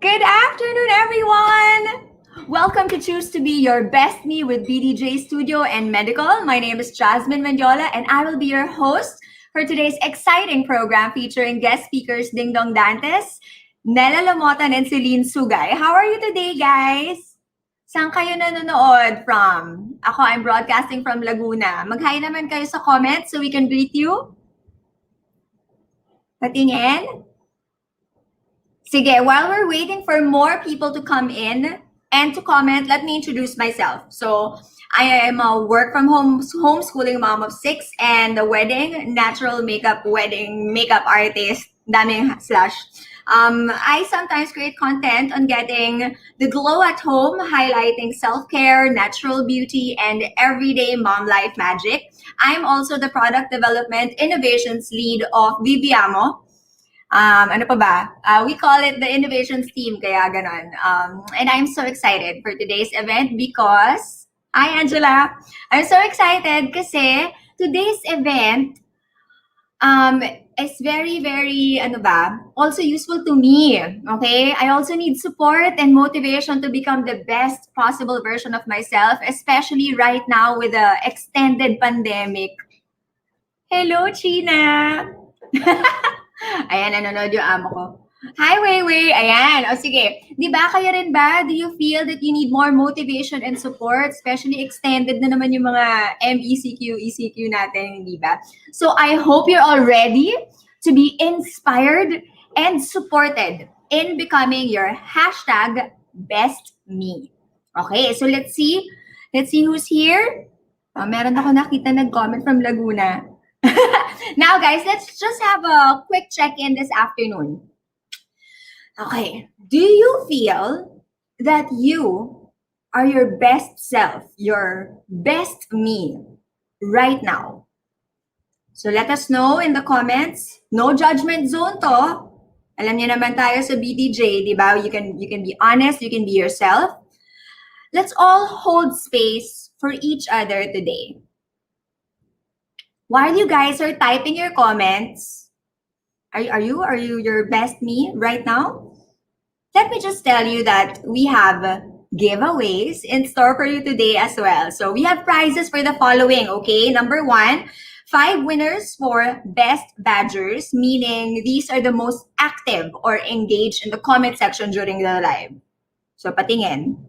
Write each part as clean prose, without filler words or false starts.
Good afternoon, everyone! Welcome to Choose to Be Your Best Me with BDJ Studio and Medicol. My name is Jasmine Mendiola, and I will be your host for today's exciting program featuring guest speakers Dingdong Dantes, Nella Lomotan, and Celine Sugay. How are you today, guys? Saan kayo nanonood from? Ako, I'm broadcasting from Laguna. Mag-hi naman kayo sa comments so we can greet you. Patingin? Sige, while we're waiting for more people to come in and to comment, let me introduce myself. So, I am a work from home homeschooling mom of 6 and a natural wedding makeup artist. Daming slash. I sometimes create content on getting the glow at home, highlighting self-care, natural beauty, and everyday mom life magic. I'm also the product development innovations lead of Viviamo. Ano pa ba? We call it the innovations team, kaya ganon. And I'm so excited for today's event because, hi Angela, I'm so excited kasi today's event is very, very, also useful to me, okay? I also need support and motivation to become the best possible version of myself, especially right now with the extended pandemic. Hello, China! Ayan, nanonood yung amo ko. Hi, Weiwei! Ayan, o sige. Di ba, kayo rin ba? Do you feel that you need more motivation and support? Especially extended na naman yung mga MECQ, ECQ natin, di ba? So, I hope you're all ready to be inspired and supported in becoming your hashtag best me. Okay, so let's see. Let's see who's here. Meron ako nakita nag-comment from Laguna. Now, guys, let's just have a quick check-in this afternoon. Okay, do you feel that you are your best self, your best me right now? So let us know in the comments. No judgment zone to. Alam niyo naman tayo sa BDJ, di ba? You can be honest, you can be yourself. Let's all hold space for each other today. While you guys are typing your comments, are you your best me right now? Let me just tell you that we have giveaways in store for you today as well. So we have prizes for the following, okay? Number 1, 5 winners for best badgers, meaning these are the most active or engaged in the comment section during the live. So patingin.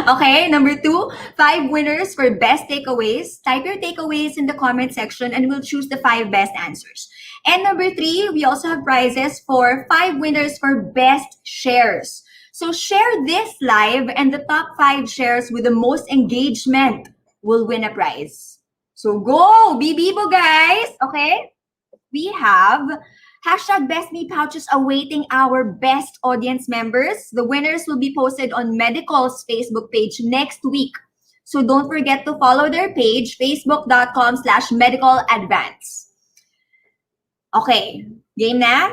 Okay, number 2, 5 winners for best takeaways. Type your takeaways in the comment section and we'll choose the 5 best answers. And number 3, we also have prizes for 5 winners for best shares. So share this live and the top 5 shares with the most engagement will win a prize. So go, Bibibo guys, okay? We have hashtag Best Me pouches awaiting our best audience members. The winners will be posted on Medicol's Facebook page next week. So don't forget to follow their page, facebook.com/medicaladvance. Okay, game na?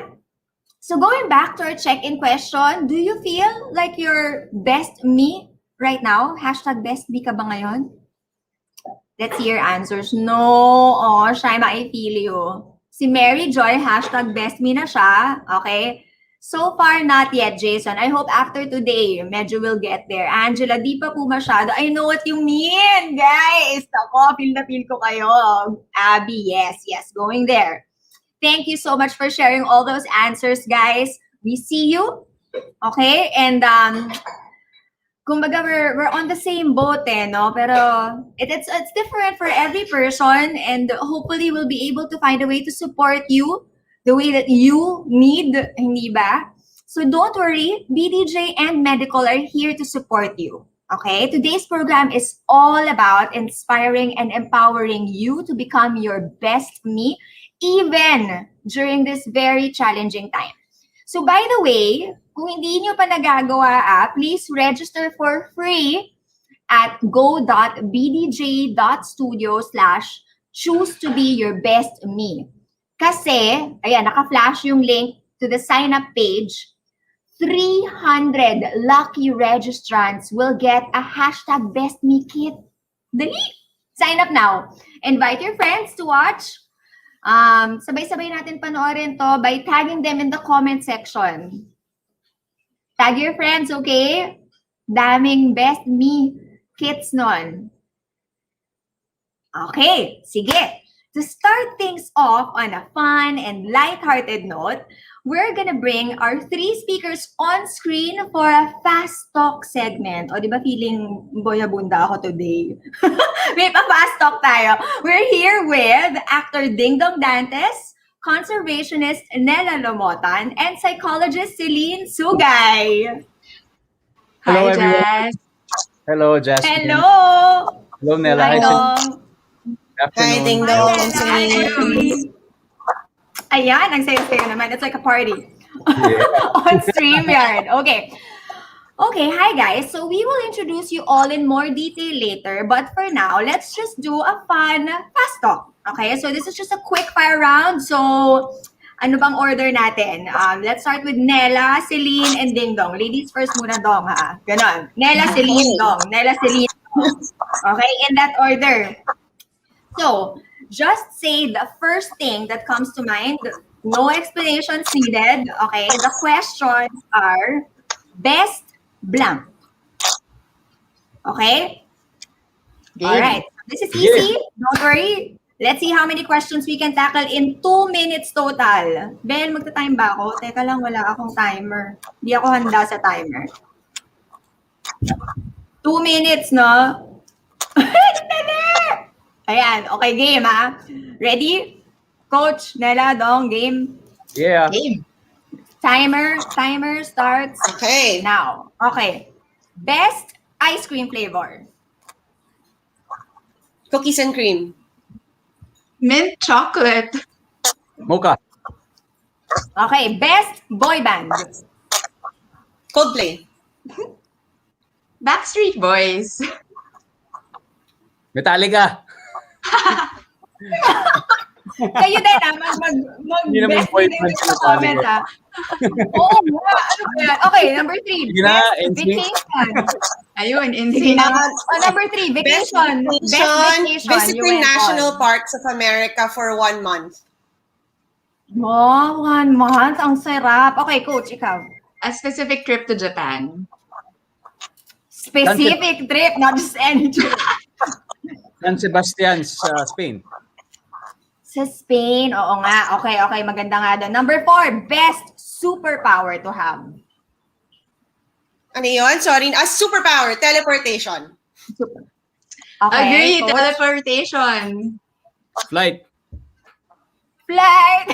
So going back to our check-in question, do you feel like your best me right now? Hashtag best me ka ba ngayon? Let's see your answers. No, Shaima, I feel you. Si Mary Joy, hashtag best me na siya. Okay? So far, not yet, Jason. I hope after today, medyo will get there. Angela, di pa po masyado. I know what you mean, guys. Ako, feel na feel ko kayo. Abby, yes, going there. Thank you so much for sharing all those answers, guys. We see you. Okay? And, kumbaga, we're on the same boat, no? Pero it's different for every person, and hopefully we'll be able to find a way to support you the way that you need, hindi ba? So don't worry, BDJ and Medicol are here to support you. Okay? Today's program is all about inspiring and empowering you to become your best me, even during this very challenging time. So by the way, kung hindi nyo pa nagagawa, please register for free at go.bdj.studio/choose-to-be-your-best-me. Kasi, ayan, naka-flash yung link to the sign-up page. 300 lucky registrants will get a hashtag Best Me kit. Dali! Sign up now. Invite your friends to watch. Sabay-sabay natin panoorin to by tagging them in the comment section. Tag your friends, okay? Daming best me kits nun. Okay, sige. To start things off on a fun and lighthearted note, we're gonna bring our 3 speakers on screen for a fast talk segment. O, di ba feeling boyabunda ako today? May pa-fast talk tayo. We're here with actor Dingdong Dantes, conservationist Nella Lomotan, and psychologist Celine Sugay. Hello, Hi, everyone. Jazz. Hello, Jasmine. Hello! Hello, Nella. Hi, Hi, Dong. Good Hi, afternoon. Dingdong. Hi, Nella. Hi, Celine. Ayan, ang sayo-sayo naman. It's like a party. Yeah. On StreamYard. Okay. Okay, hi guys. So we will introduce you all in more detail later. But for now, let's just do a fun fast talk. Okay, so this is just a quick fire round. So, ano bang order natin? Let's start with Nella, Celine, and Dingdong. Ladies first muna, Dong, ha? Ganon. Nella, Celine, Dong. Nella, Celine, Dong. Okay, in that order. So, just say the first thing that comes to mind. No explanations needed. Okay, the questions are best blank. Okay? All right. This is easy. Don't worry. Let's see how many questions we can tackle in 2 minutes total. Ben, magta-time ba ako? Teka lang, wala akong timer. Hindi ako handa sa timer. 2 minutes, no? Ayan. Okay, game, ha? Ready? Coach, Nella, Dong, game? Yeah. Game. Timer starts Okay. now. Okay. Best ice cream flavor. Cookies and cream. Mint chocolate. Mocha. Okay. Best boy band. Coldplay. Backstreet Boys. Metallica. Kayo din, ha? Hindi naman Mag-best boy din band sa sinasabi comment, ko. ha? Oo nga. Ano ba yan? Okay, number 3. Sige na, Best NSYNC. vacation. Ayun, Sige insane. na. Oh, number 3, Best vacation. vacation. You Visiting went national on. parks of America for 1 month. Oh, 1 month. Ang sarap. Okay, coach, ikaw. A specific trip to Japan. Specific trip, not just any trip. San Sebastian sa Spain. Sa Spain, oo nga. Okay, maganda nga doon. Number 4, best superpower to have. Ano yun? Sorry. A superpower. Teleportation. Okay, Agree, coach. teleportation. Flight. Flight.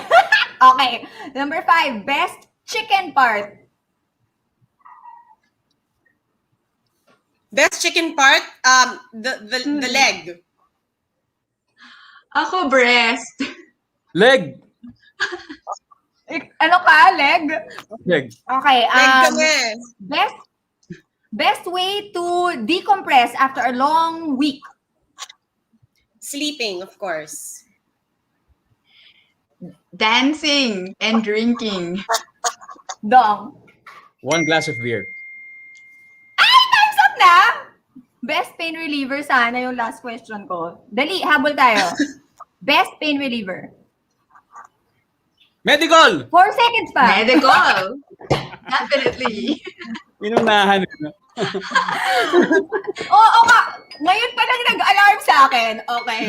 Okay, number 5, best chicken part. Best chicken part. The leg. Ako, breast. Leg. Ano ka, leg? Leg. Okay, Leg kami. best way to decompress after a long week. Sleeping, of course. Dancing and drinking. Dong. 1 glass of beer. Time's up na! Best pain reliever sana yung last question ko. Dali, habol tayo. Best pain reliever. Medicol. 4 seconds pa. Medicol. Definitely. Inunahan. Oo nga. Ngayon pa lang nag-alarm sa akin. Okay.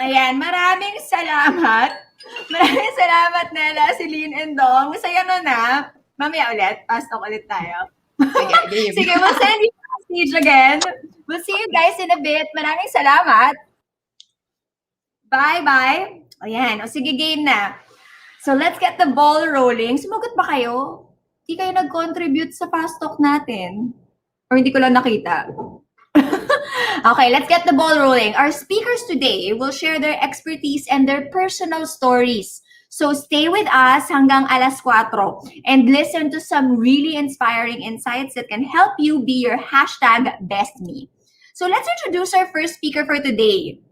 Ayan, maraming salamat. Maraming salamat, Nella, Celine, and Dong. Masaya nun na. Mamaya ulit. Fast talk ulit tayo. Sige, game. Sige, we'll send you on stage again. We'll see you guys in a bit. Maraming salamat. Bye-bye. Ayan. O sige, game na. So, let's get the ball rolling. Sumagot ba kayo? Hindi kayo nag-contribute sa fast talk natin. Or hindi ko lang nakita. Okay, let's get the ball rolling. Our speakers today will share their expertise and their personal stories. So stay with us hanggang 4:00 and listen to some really inspiring insights that can help you be your #bestme. So let's introduce our first speaker for today.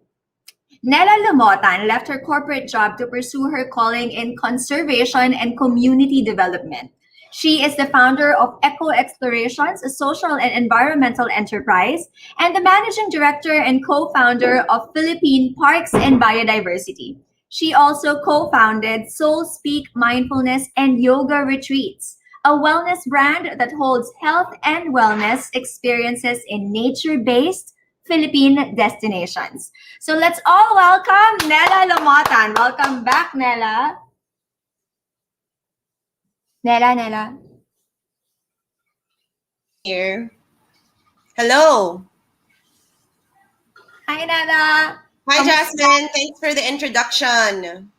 Nella Lomotan left her corporate job to pursue her calling in conservation and community development. She is the founder of Eco Explorations, a social and environmental enterprise, and the managing director and co-founder of Philippine Parks and Biodiversity. She also co-founded Soul Speak Mindfulness and Yoga Retreats, a wellness brand that holds health and wellness experiences in nature-based Philippine destinations. So let's all welcome Nella Lomotan. Welcome back, Nella. Nella. Here. Hello. Hi, Nella. Hi, Kamusta? Jasmine. Thanks for the introduction.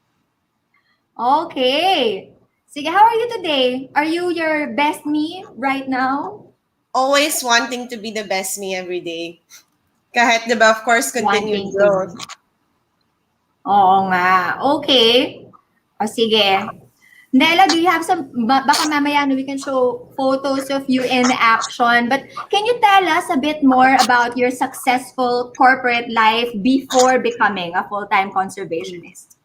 Okay. Sige, how are you today? Are you your best me right now? Always wanting to be the best me every day. Kahit, diba, of course, continued Wanting growth. to. Oo nga. Okay. O sige. Nella, do you have some, baka mamaya we can show photos of you in action, but can you tell us a bit more about your successful corporate life before becoming a full-time conservationist?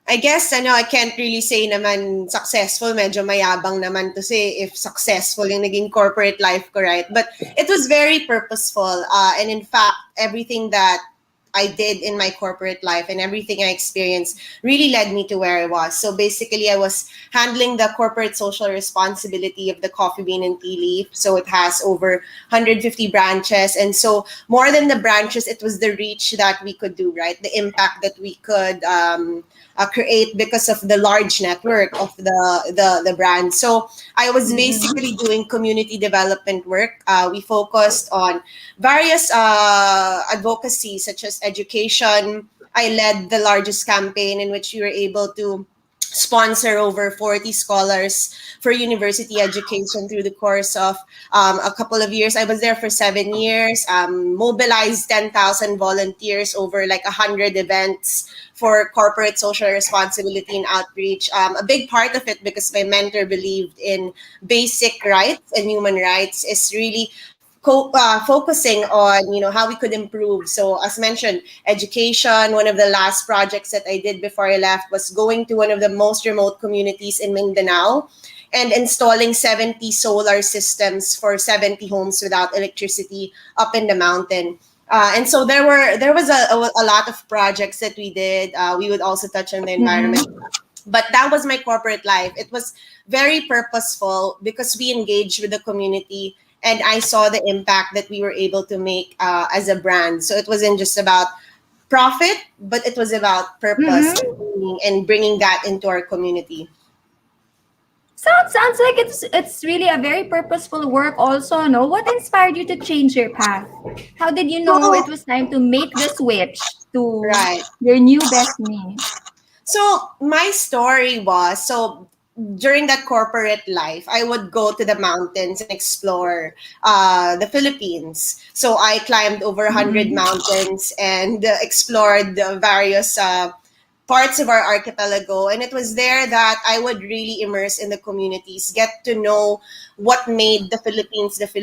I guess, I can't really say naman successful. Medyo mayabang naman to say if successful yung naging corporate life ko, right? But it was very purposeful. And in fact, everything that I did in my corporate life and everything I experienced really led me to where I was. So basically, I was handling the corporate social responsibility of the Coffee Bean and Tea Leaf. So it has over 150 branches. And so more than the branches, it was the reach that we could do, right? The impact that we could create because of the large network of the brand. So I was basically doing community development work. We focused on various advocacy such as education. I led the largest campaign in which we were able to sponsor over 40 scholars for university education through the course of a couple of years. I was there for 7 years, mobilized 10,000 volunteers over like 100 events for corporate social responsibility and outreach. A big part of it, because my mentor believed in basic rights and human rights, is really focusing on how we could improve. So as mentioned, education. One of the last projects that I did before I left was going to one of the most remote communities in Mindanao and installing 70 solar systems for 70 homes without electricity up in the mountain. And so there was a lot of projects that we did. We would also touch on the environment. But that was my corporate life. It was very purposeful because we engaged with the community, and I saw the impact that we were able to make as a brand. So it wasn't just about profit, but it was about purpose and bringing that into our community. Sounds like it's really a very purposeful work also, no? What inspired you to change your path? How did you know it was time to make the switch to your new best me? So my story was, during that corporate life, I would go to the mountains and explore the Philippines. So I climbed over 100 mountains and explored the various parts of our archipelago. And it was there that I would really immerse in the communities, get to know what made the Philippines, meet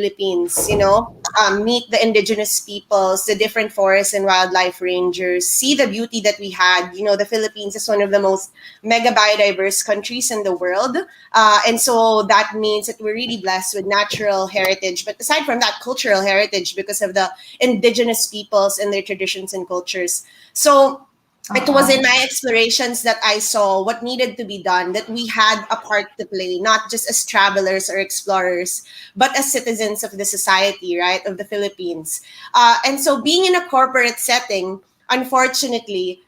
the indigenous peoples, the different forest and wildlife rangers, see the beauty that we had. The Philippines is one of the most mega biodiverse countries in the world. And so that means that we're really blessed with natural heritage. But aside from that, cultural heritage because of the indigenous peoples and their traditions and cultures. So it was in my explorations that I saw what needed to be done, that we had a part to play, not just as travelers or explorers, but as citizens of the society, right, of the Philippines. And so being in a corporate setting, unfortunately,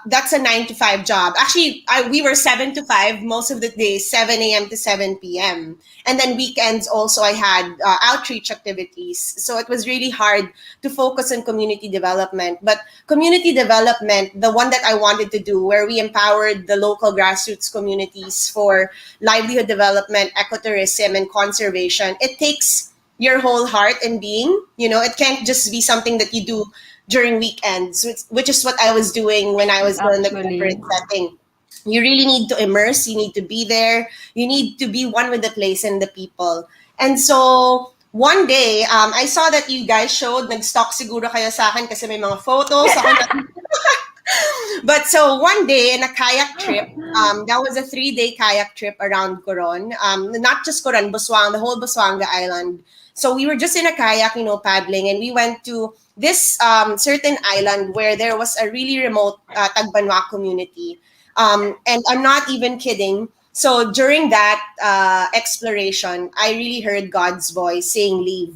that's a 9 to 5 job. Actually, we were 7 to 5 most of the days, 7 a.m. to 7 p.m. And then weekends also I had outreach activities. So it was really hard to focus on community development. But community development, the one that I wanted to do, where we empowered the local grassroots communities for livelihood development, ecotourism, and conservation, it takes your whole heart and being. It can't just be something that you do during weekends, which is what I was doing when I was in the corporate setting. You really need to immerse, you need to be there, you need to be one with the place and the people. And so one day, I saw that you guys showed, nag-stalk siguro kayo sa akin kasi may mga photos. But so one day in a kayak trip, that was a 3-day kayak trip around Coron, not just Coron, Busuanga, the whole Busuanga Island. So we were just in a kayak, paddling, and we went to this certain island where there was a really remote Tagbanwa community. And I'm not even kidding. So during that exploration, I really heard God's voice saying, leave.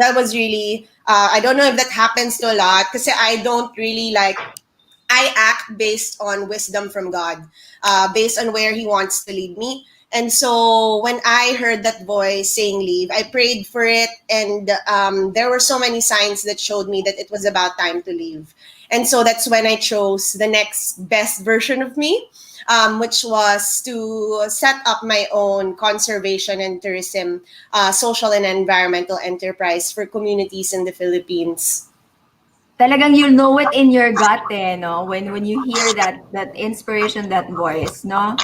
That was really, I don't know if that happens to a lot because I don't really like, I act based on wisdom from God, based on where He wants to lead me. And so when I heard that voice saying leave, I prayed for it. And there were so many signs that showed me that it was about time to leave. And so that's when I chose the next best version of me, which was to set up my own conservation and tourism, social and environmental enterprise for communities in the Philippines. Talagang you'll know it in your gut no? When you hear that inspiration, that voice, no?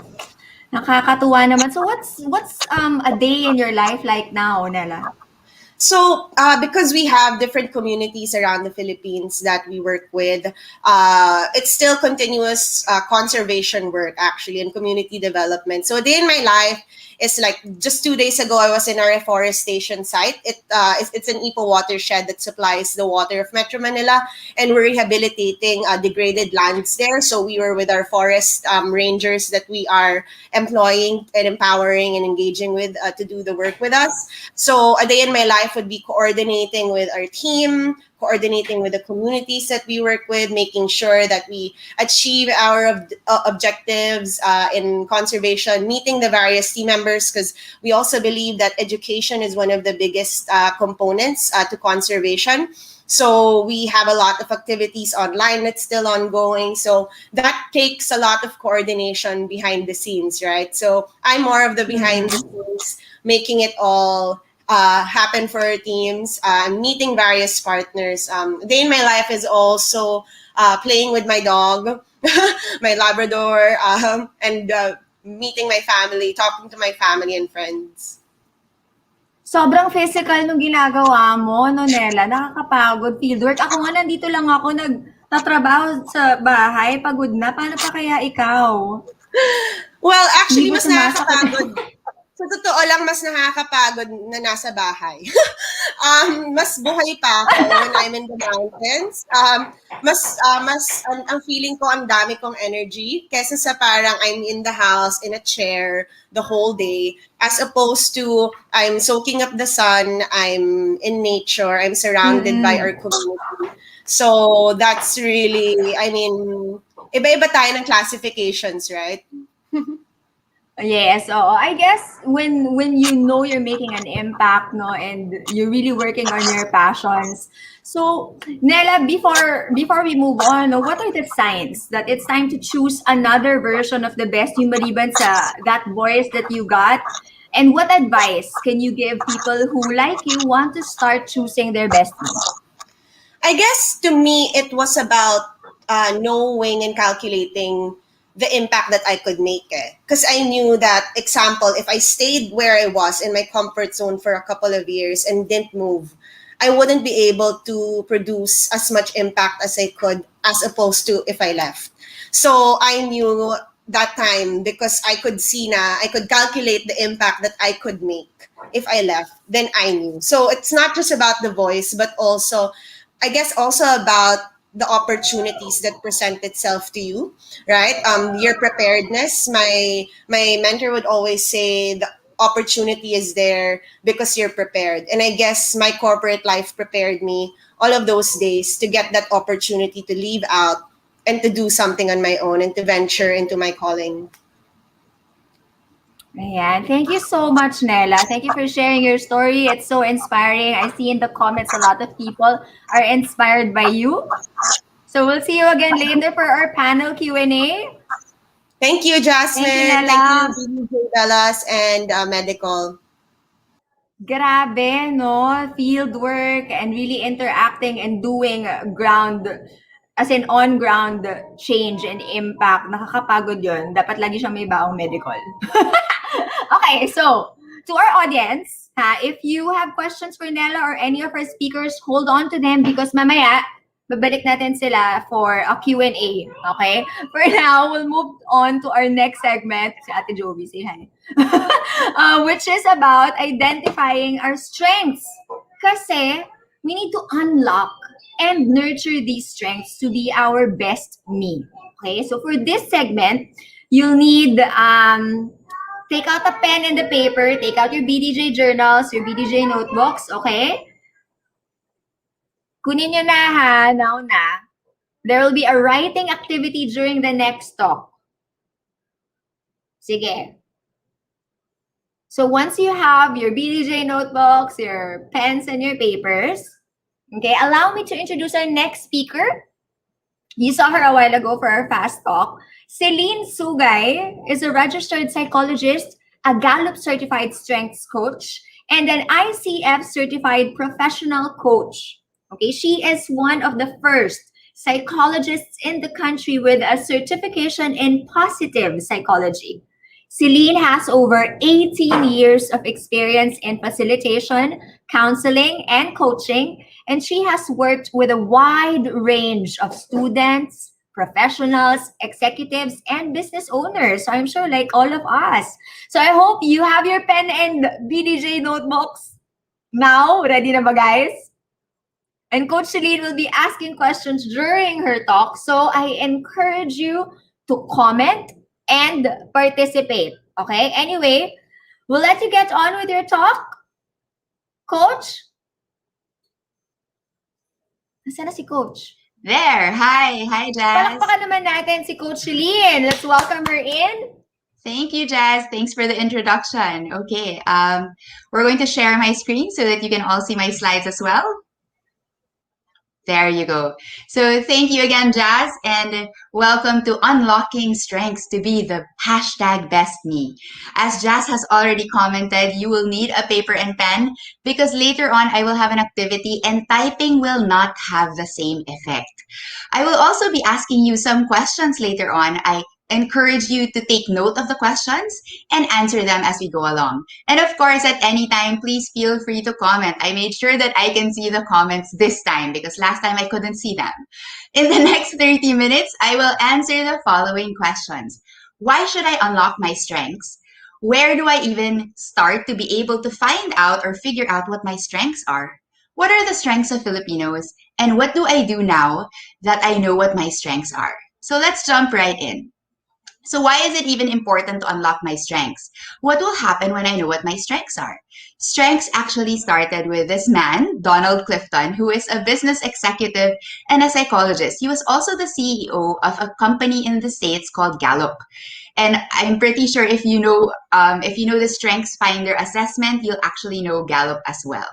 Nakakatuwa naman. So what's a day in your life like now, Nella? So, because we have different communities around the Philippines that we work with, it's still continuous conservation work, actually, and community development. So, a day in my life is like just 2 days ago, I was in our reforestation site. It's an Ipo watershed that supplies the water of Metro Manila, and we're rehabilitating degraded lands there. So, we were with our forest rangers that we are employing and empowering and engaging with to do the work with us. So a day in my life would be coordinating with our team, coordinating with the communities that we work with, making sure that we achieve our objectives in conservation, meeting the various team members, because we also believe that education is one of the biggest components to conservation. So we have a lot of activities online that's still ongoing. So that takes a lot of coordination behind the scenes, right? So I'm more of the behind the scenes, making it all happen for our teams, meeting various partners. Day in my life is also playing with my dog, my Labrador, and meeting my family, talking to my family and friends. Sobrang physical nung ginagawa mo, no, Nella? Nakakapagod, fieldwork. Ako nga, nandito lang ako nagtatrabaho sa bahay, pagod na. Paano pa kaya ikaw? Well, actually, Hindi ba mas sumasakit? nakakapagod. Sa totoo lang, mas nakakapagod na nasa bahay. Mas buhay pa ako when I'm in the mountains. Ang feeling ko, ang dami kong energy kesa sa parang I'm in the house, in a chair, the whole day, as opposed to I'm soaking up the sun, I'm in nature, I'm surrounded by our community. So that's really, I mean, iba-iba tayo ng classifications, right? Yes, oo. I guess when you know you're making an impact, no, and you're really working on your passions. So, Nella, before we move on, no, what are the signs that it's time to choose another version of the best yung maliban sa that voice that you got? And what advice can you give people who, like you, want to start choosing their best me? I guess to me, it was about knowing and calculating the impact that I could make it. Because I knew that, example, if I stayed where I was in my comfort zone for a couple of years and didn't move, I wouldn't be able to produce as much impact as I could, as opposed to if I left. So I knew that time, because I could see I could calculate the impact that I could make if I left, then I knew. So it's not just about the voice, but also, I guess, also about the opportunities that present itself to you, right? Your preparedness. My mentor would always say the opportunity is there because you're prepared. And I guess my corporate life prepared me all of those days to get that opportunity to leave out and to do something on my own and to venture into my calling. Ayan. Thank you so much, Nella. Thank you for sharing your story. It's so inspiring. I see in the comments a lot of people are inspired by you. So we'll see you again later for our panel Q&A. Thank you, Jasmine. Thank you, Nella. Thank you, BDJ Dallas and Medicol. Grabe, no? Field work and really interacting and doing ground, as in on-ground change and impact. Nakakapagod yun. Dapat lagi siyang may baong medical. Okay, so to our audience, if you have questions for Nella or any of our speakers, hold on to them because mamaya, babalik natin sila for a Q&A. Okay? For now, we'll move on to our next segment. Si Ate Jovi, say hi. Which is about identifying our strengths. Kasi we need to unlock and nurture these strengths to be our best me. Okay? So for this segment, you'll need take out a pen and the paper, take out your BDJ journals, your BDJ notebooks, okay? Kunin nyo na ha, now na. There will be a writing activity during the next talk. Sige. So once you have your BDJ notebooks, your pens, and your papers, okay, allow me to introduce our next speaker. You saw her a while ago for our fast talk. Celine Sugay is a registered psychologist, a Gallup certified strengths coach, and an ICF certified professional coach. Okay, she is one of the first psychologists in the country with a certification in positive psychology. Celine has over 18 years of experience in facilitation, counseling, and coaching, and she has worked with a wide range of students, professionals, executives, and business owners. So I'm sure like all of us. So I hope you have your pen and BDJ notebooks now. Ready na ba, guys? And Coach Celine will be asking questions during her talk. So I encourage you to comment and participate. Okay? Anyway, we'll let you get on with your talk. Coach? Nasaan na si Coach? There. Hi. Hi, Jazz. Palakpakan naman natin si Coach Celine. Let's welcome her in. Thank you, Jazz. Thanks for the introduction. Okay. We're going to share my screen so that you can all see my slides as well. There you go. So thank you again, Jazz, and welcome to Unlocking Strengths to be the #bestme. As Jazz has already commented, you will need a paper and pen because later on I will have an activity and typing will not have the same effect. I will also be asking you some questions later on. I encourage you to take note of the questions and answer them as we go along. And of course, at any time, please feel free to comment. I made sure that I can see the comments this time because last time I couldn't see them. In the next 30 minutes, I will answer the following questions. Why should I unlock my strengths? Where do I even start to be able to find out or figure out what my strengths are? What are the strengths of Filipinos? And what do I do now that I know what my strengths are? So let's jump right in. So why is it even important to unlock my strengths? What will happen when I know what my strengths are? Strengths actually started with this man, Donald Clifton, who is a business executive and a psychologist. He was also the CEO of a company in the States called Gallup. And I'm pretty sure if you know the Strengths Finder assessment, you'll actually know Gallup as well.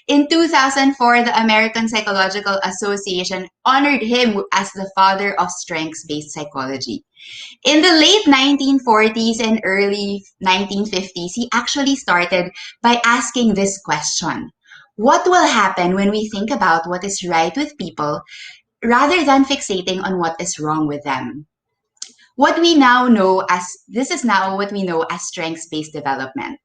In 2004, the American Psychological Association honored him as the father of strengths-based psychology. In the late 1940s and early 1950s, he actually started by asking this question. What will happen when we think about what is right with people rather than fixating on what is wrong with them? This is now what we know as strengths-based development.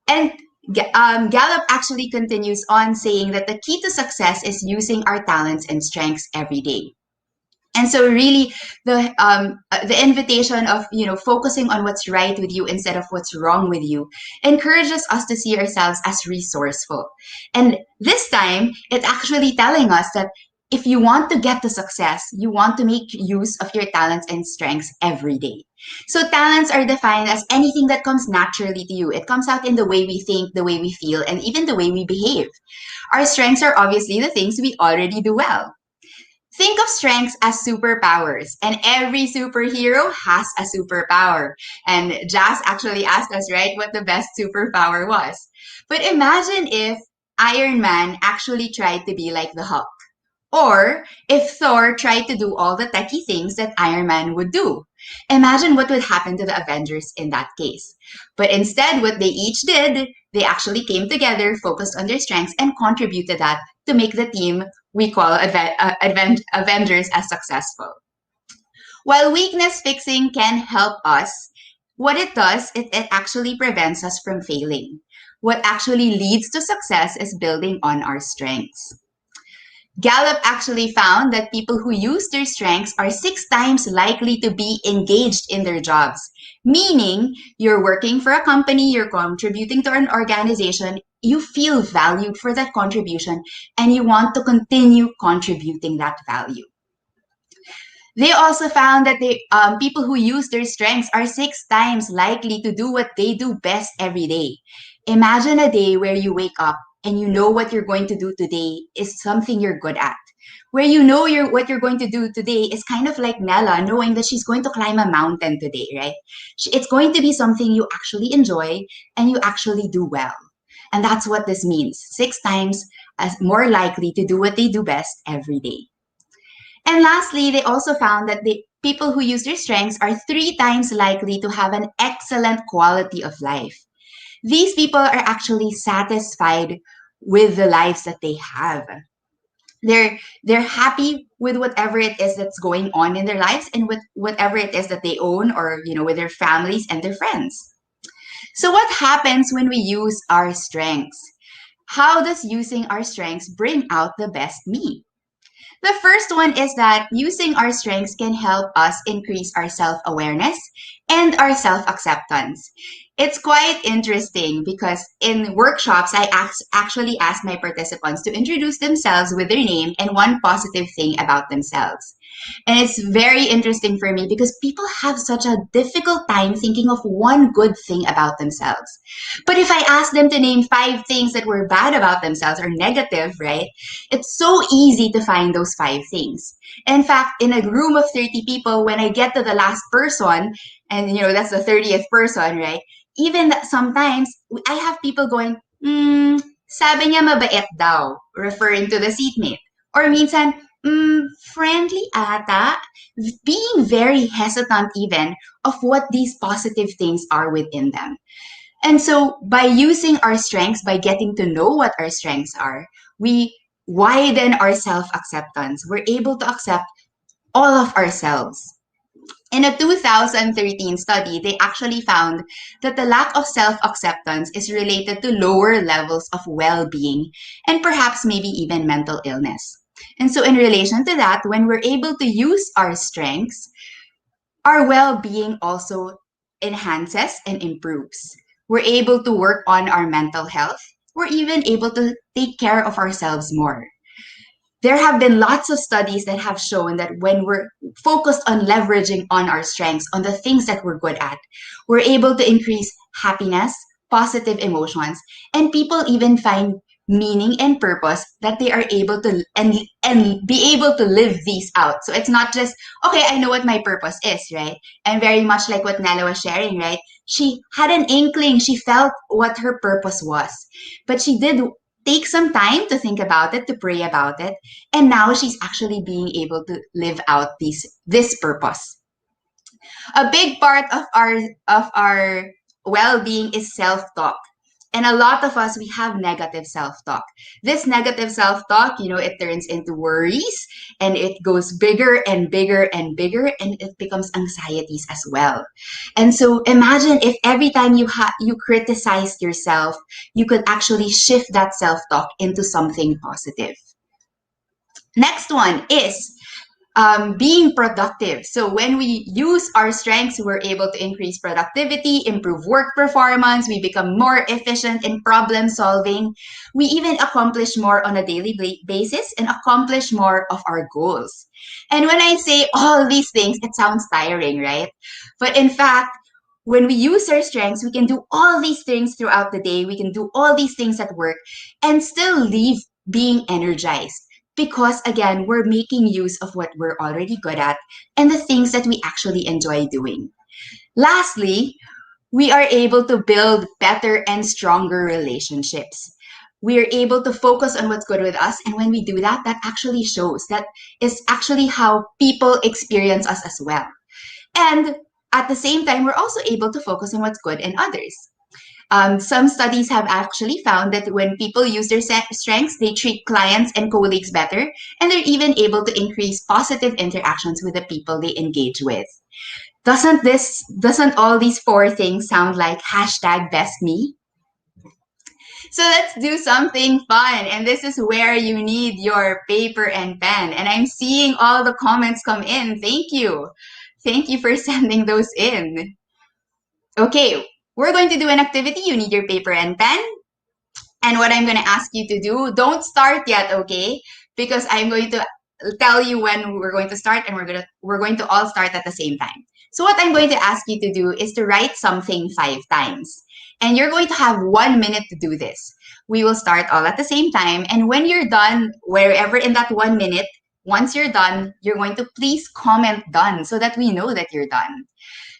And Gallup actually continues on saying that the key to success is using our talents and strengths every day. And so really the invitation of, focusing on what's right with you instead of what's wrong with you encourages us to see ourselves as resourceful. And this time, it's actually telling us that if you want to get to success, you want to make use of your talents and strengths every day. So talents are defined as anything that comes naturally to you. It comes out in the way we think, the way we feel, and even the way we behave. Our strengths are obviously the things we already do well. Think of strengths as superpowers, and every superhero has a superpower. And Jazz actually asked us, right, what the best superpower was. But imagine if Iron Man actually tried to be like the Hulk. Or if Thor tried to do all the techie things that Iron Man would do. Imagine what would happen to the Avengers in that case. But instead, what they each did, they actually came together, focused on their strengths, and contributed that to make the team we call Avengers as successful. While weakness fixing can help us, what it does, it actually prevents us from failing. What actually leads to success is building on our strengths. Gallup actually found that people who use their strengths are 6 times likely to be engaged in their jobs. Meaning, you're working for a company, you're contributing to an organization, you feel valued for that contribution, and you want to continue contributing that value. They also found that people who use their strengths are 6 times likely to do what they do best every day. Imagine a day where you wake up and you know what you're going to do today is something you're good at. Where you know what you're going to do today is kind of like Nella knowing that she's going to climb a mountain today, right? It's going to be something you actually enjoy and you actually do well. And that's what this means. 6 times as more likely to do what they do best every day. And lastly, they also found that the people who use their strengths are 3 times likely to have an excellent quality of life. These people are actually satisfied with the lives that they have. They're happy with whatever it is that's going on in their lives and with whatever it is that they own, or with their families and their friends. So what happens when we use our strengths? How does using our strengths bring out the best me? The first one is that using our strengths can help us increase our self-awareness and our self-acceptance. It's quite interesting because in workshops, I actually ask my participants to introduce themselves with their name and one positive thing about themselves. And it's very interesting for me because people have such a difficult time thinking of one good thing about themselves. But if I ask them to name 5 things that were bad about themselves or negative, right? It's so easy to find those 5 things. In fact, in a room of 30 people, when I get to the last person, and that's the 30th person, right? Even sometimes I have people going, sabi niya mabait daw, referring to the seatmate. Or minsan, friendly ata, being very hesitant even of what these positive things are within them. And so by using our strengths, by getting to know what our strengths are, we widen our self-acceptance. We're able to accept all of ourselves. In a 2013 study, they actually found that the lack of self-acceptance is related to lower levels of well-being and perhaps maybe even mental illness. And so in relation to that, when we're able to use our strengths, our well-being also enhances and improves. We're able to work on our mental health. We're even able to take care of ourselves more. There have been lots of studies that have shown that when we're focused on leveraging on our strengths, on the things that we're good at, we're able to increase happiness, positive emotions, and people even find meaning and purpose that they are able to and be able to live these out. So it's not just, okay, I know what my purpose is, right? And very much like what Nella was sharing, right? She had an inkling, she felt what her purpose was, but she did take some time to think about it, to pray about it, and now she's actually being able to live out this purpose. A big part of our well-being is self-talk. And a lot of us, we have negative self-talk. This negative self-talk, it turns into worries and it goes bigger and bigger and bigger, and it becomes anxieties as well. And so imagine if every time you criticized yourself, you could actually shift that self-talk into something positive. Next one is being productive. So when we use our strengths, we're able to increase productivity, improve work performance, we become more efficient in problem solving. We even accomplish more on a daily basis and accomplish more of our goals. And when I say all these things, it sounds tiring, right? But in fact, when we use our strengths, we can do all these things throughout the day. We can do all these things at work and still leave being energized. Because again, we're making use of what we're already good at and the things that we actually enjoy doing. Lastly, we are able to build better and stronger relationships. We are able to focus on what's good with us. And when we do that, that actually shows. That is actually how people experience us as well. And at the same time, we're also able to focus on what's good in others. Some studies have actually found that when people use their strengths, they treat clients and colleagues better, and they're even able to increase positive interactions with the people they engage with. Doesn't all these 4 things sound like #bestme? So let's do something fun. And this is where you need your paper and pen. And I'm seeing all the comments come in. Thank you. Thank you for sending those in. Okay, we're going to do an activity. You need your paper and pen. And what I'm going to ask you to do, don't start yet, okay? Because I'm going to tell you when we're going to start, and we're going to all start at the same time. So what I'm going to ask you to do is to write something 5 times. And you're going to have 1 minute to do this. We will start all at the same time. And when you're done, wherever in that 1 minute, once you're done, you're going to please comment done so that we know that you're done.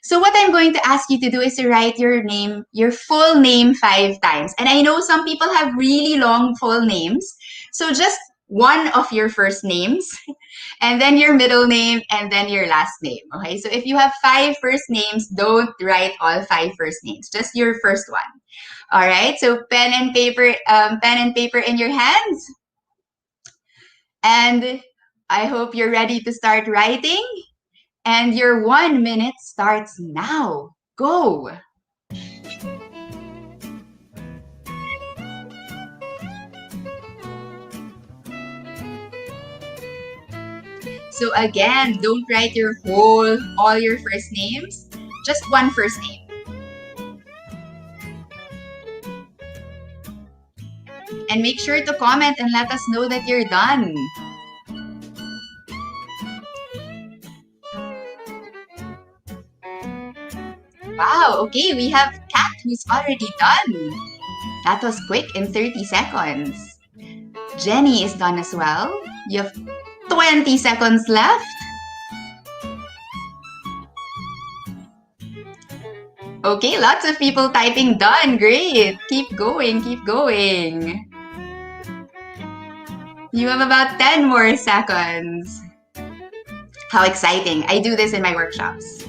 So what I'm going to ask you to do is to write your name, your full name 5 times. And I know some people have really long full names. So just one of your first names, and then your middle name, and then your last name. Okay, so if you have 5 first names, don't write all 5 first names, just your first one. All right, so pen and paper in your hands. And I hope you're ready to start writing. And your 1 minute starts now. Go! So again, don't write all your first names, just one first name. And make sure to comment and let us know that you're done. Wow, okay, we have Kat who's already done. That was quick in 30 seconds. Jenny is done as well. You have 20 seconds left. Okay, lots of people typing done. Great. Keep going, keep going. You have about 10 more seconds. How exciting. I do this in my workshops.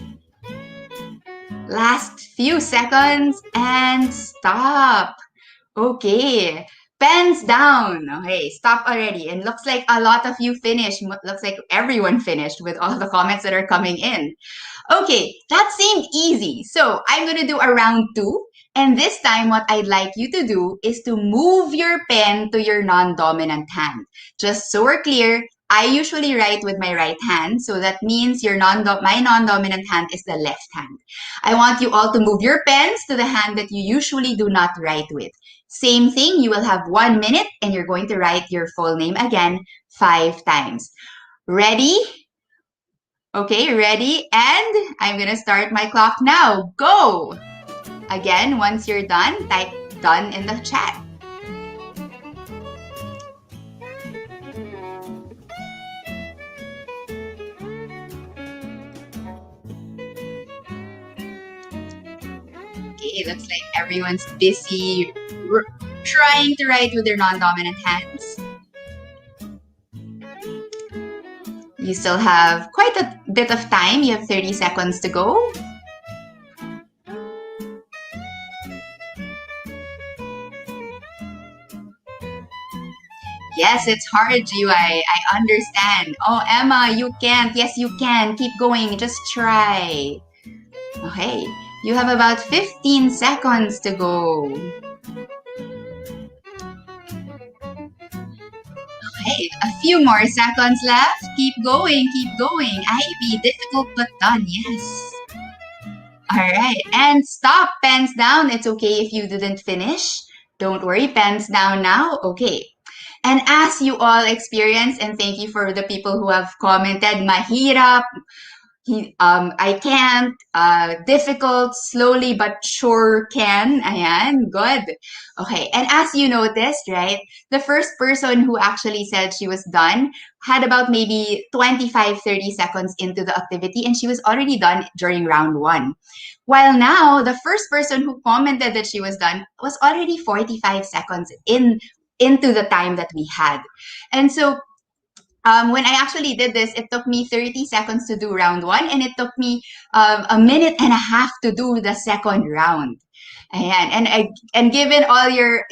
Last few seconds and stop. Okay. Pens down. Okay, stop already. And looks like a lot of you finished. Looks like everyone finished with all the comments that are coming in. Okay, that seemed easy. So I'm going to do a round 2. And this time, what I'd like you to do is to move your pen to your non-dominant hand. Just so we're clear, I usually write with my right hand. So that means my non-dominant hand is the left hand. I want you all to move your pens to the hand that you usually do not write with. Same thing, you will have 1 minute and you're going to write your full name again 5 times. Ready? Okay, ready? And I'm going to start my clock now. Go! Again, once you're done, type done in the chat. Okay, it looks like everyone's busy trying to write with their non-dominant hands. You still have quite a bit of time. You have 30 seconds to go. Yes, it's hard, GY. I understand. Oh, Emma, you can't. Yes, you can. Keep going. Just try. Okay. You have about 15 seconds to go. Okay, a few more seconds left. Keep going, keep going. IB, difficult but done, yes. All right, and stop. Pens down. It's okay if you didn't finish. Don't worry, pens down now. Okay. And as you all experience, and thank you for the people who have commented, mahirap, I can't, difficult, slowly but sure can. Ayan, good. Okay, and as you noticed, right, the first person who actually said she was done had about maybe 25, 30 seconds into the activity, and she was already done during round 1. While now, the first person who commented that she was done was already 45 seconds into the time that we had. And so when I actually did this, it took me 30 seconds to do round 1, and it took me a minute and a half to do the second round. Ayan. And given all your,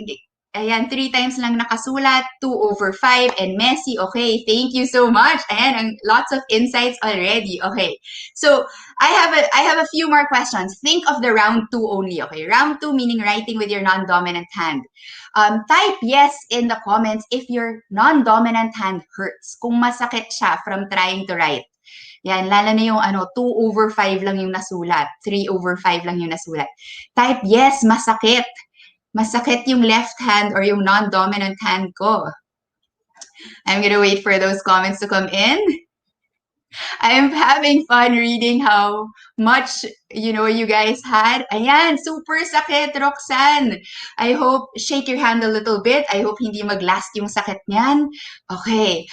ayan, 3 times lang nakasulat, 2/5, and messy. Okay, thank you so much. Ayan, and lots of insights already. Okay, so I have a few more questions. Think of the round 2 only. Okay, round 2 meaning writing with your non-dominant hand. Type yes in the comments if your non-dominant hand hurts. Kung masakit siya from trying to write. Yan, lalo na yung 2/5 lang yung nasulat. 3/5 lang yung nasulat. Type yes, masakit. Masakit yung left hand or yung non-dominant hand ko. I'm gonna wait for those comments to come in. I'm having fun reading how much, you guys had. Ayan, super sakit, Roxanne. I hope, shake your hand a little bit. I hope hindi maglast yung sakit niyan. Okay.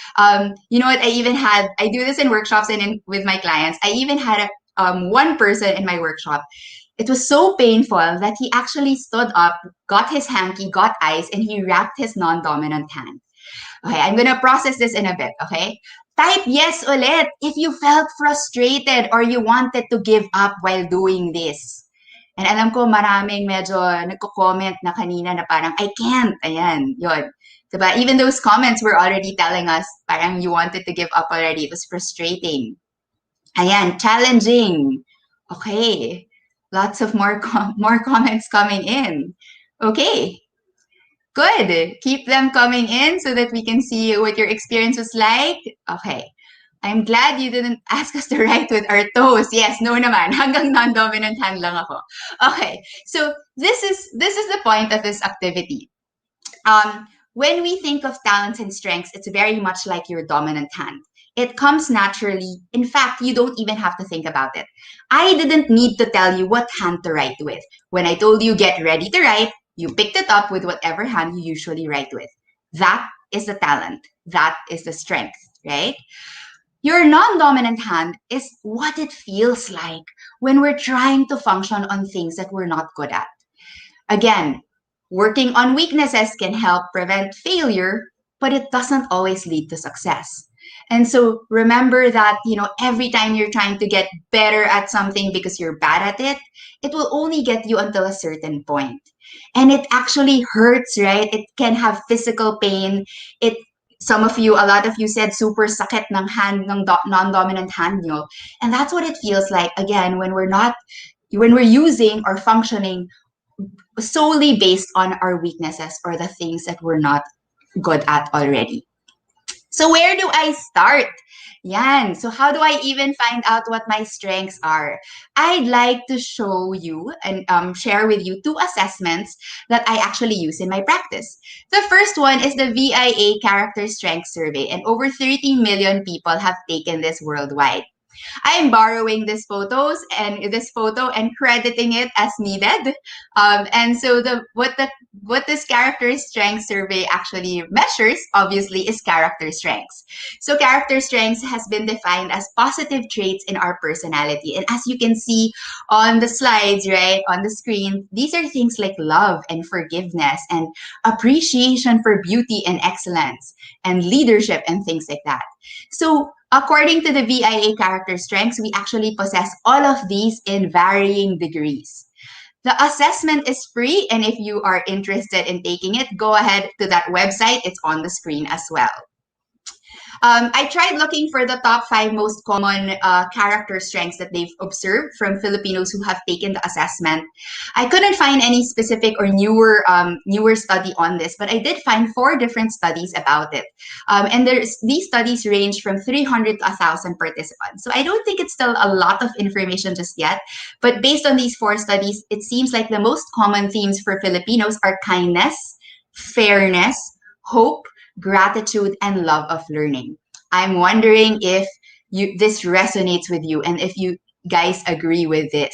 You know what? I do this in workshops and with my clients. I even had one person in my workshop. It was so painful that he actually stood up, got his hanky, got ice, and he wrapped his non-dominant hand. Okay, I'm gonna process this in a bit, okay? Type yes ulit if you felt frustrated or you wanted to give up while doing this. And alam ko maraming medyo nagko-comment na kanina na parang, I can't. Ayan, yun. Diba? Even those comments were already telling us parang you wanted to give up already. It was frustrating. Ayan, challenging. Okay. Lots of more comments coming in. Okay. Good. Keep them coming in so that we can see what your experience was like. Okay. I'm glad you didn't ask us to write with our toes. Yes, no naman. Hanggang non-dominant hand lang ako. Okay. So this is the point of this activity. When we think of talents and strengths, it's very much like your dominant hand. It comes naturally. In fact, you don't even have to think about it. I didn't need to tell you what hand to write with. When I told you get ready to write, you picked it up with whatever hand you usually write with. That is the talent. That is the strength, right? Your non-dominant hand is what it feels like when we're trying to function on things that we're not good at. Again, working on weaknesses can help prevent failure, but it doesn't always lead to success. And so remember that, every time you're trying to get better at something because you're bad at it, it will only get you until a certain point. And it actually hurts, right? It can have physical pain. A lot of you said super sakit ng hand, ng non-dominant hand nyo. And that's what it feels like, again, when we're using or functioning solely based on our weaknesses or the things that we're not good at already. So where do I start? Yan. So how do I even find out what my strengths are? I'd like to show you and share with you 2 assessments that I actually use in my practice. The first one is the VIA Character Strength Survey, and over 30 million people have taken this worldwide. I'm borrowing this photo and crediting it as needed. And so what this character strength survey actually measures, obviously, is character strengths. So character strengths has been defined as positive traits in our personality. And as you can see on the slides, right, on the screen, these are things like love and forgiveness and appreciation for beauty and excellence and leadership and things like that. So according to the VIA character strengths, we actually possess all of these in varying degrees. The assessment is free, and if you are interested in taking it, go ahead to that website. It's on the screen as well. I tried looking for the top 5 most common character strengths that they've observed from Filipinos who have taken the assessment. I couldn't find any specific or newer study on this, but I did find 4 different studies about it. And these studies range from 300 to 1,000 participants. So I don't think it's still a lot of information just yet, but based on these 4 studies, it seems like the most common themes for Filipinos are kindness, fairness, hope, gratitude, and love of learning. I'm wondering if this resonates with you and if you guys agree with this.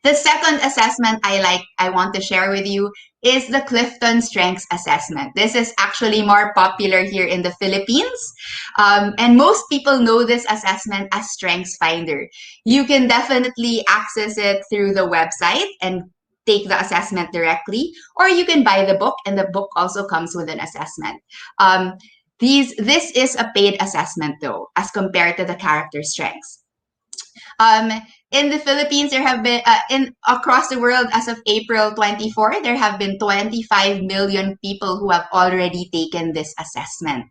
The second assessment I want to share with you is the Clifton Strengths Assessment. This is actually more popular here in the Philippines. And most people know this assessment as Strengths Finder. You can definitely access it through the website and take the assessment directly, or you can buy the book, and the book also comes with an assessment. This is a paid assessment though, as compared to the character strengths. In the Philippines, there have been, across the world as of April 24, there have been 25 million people who have already taken this assessment.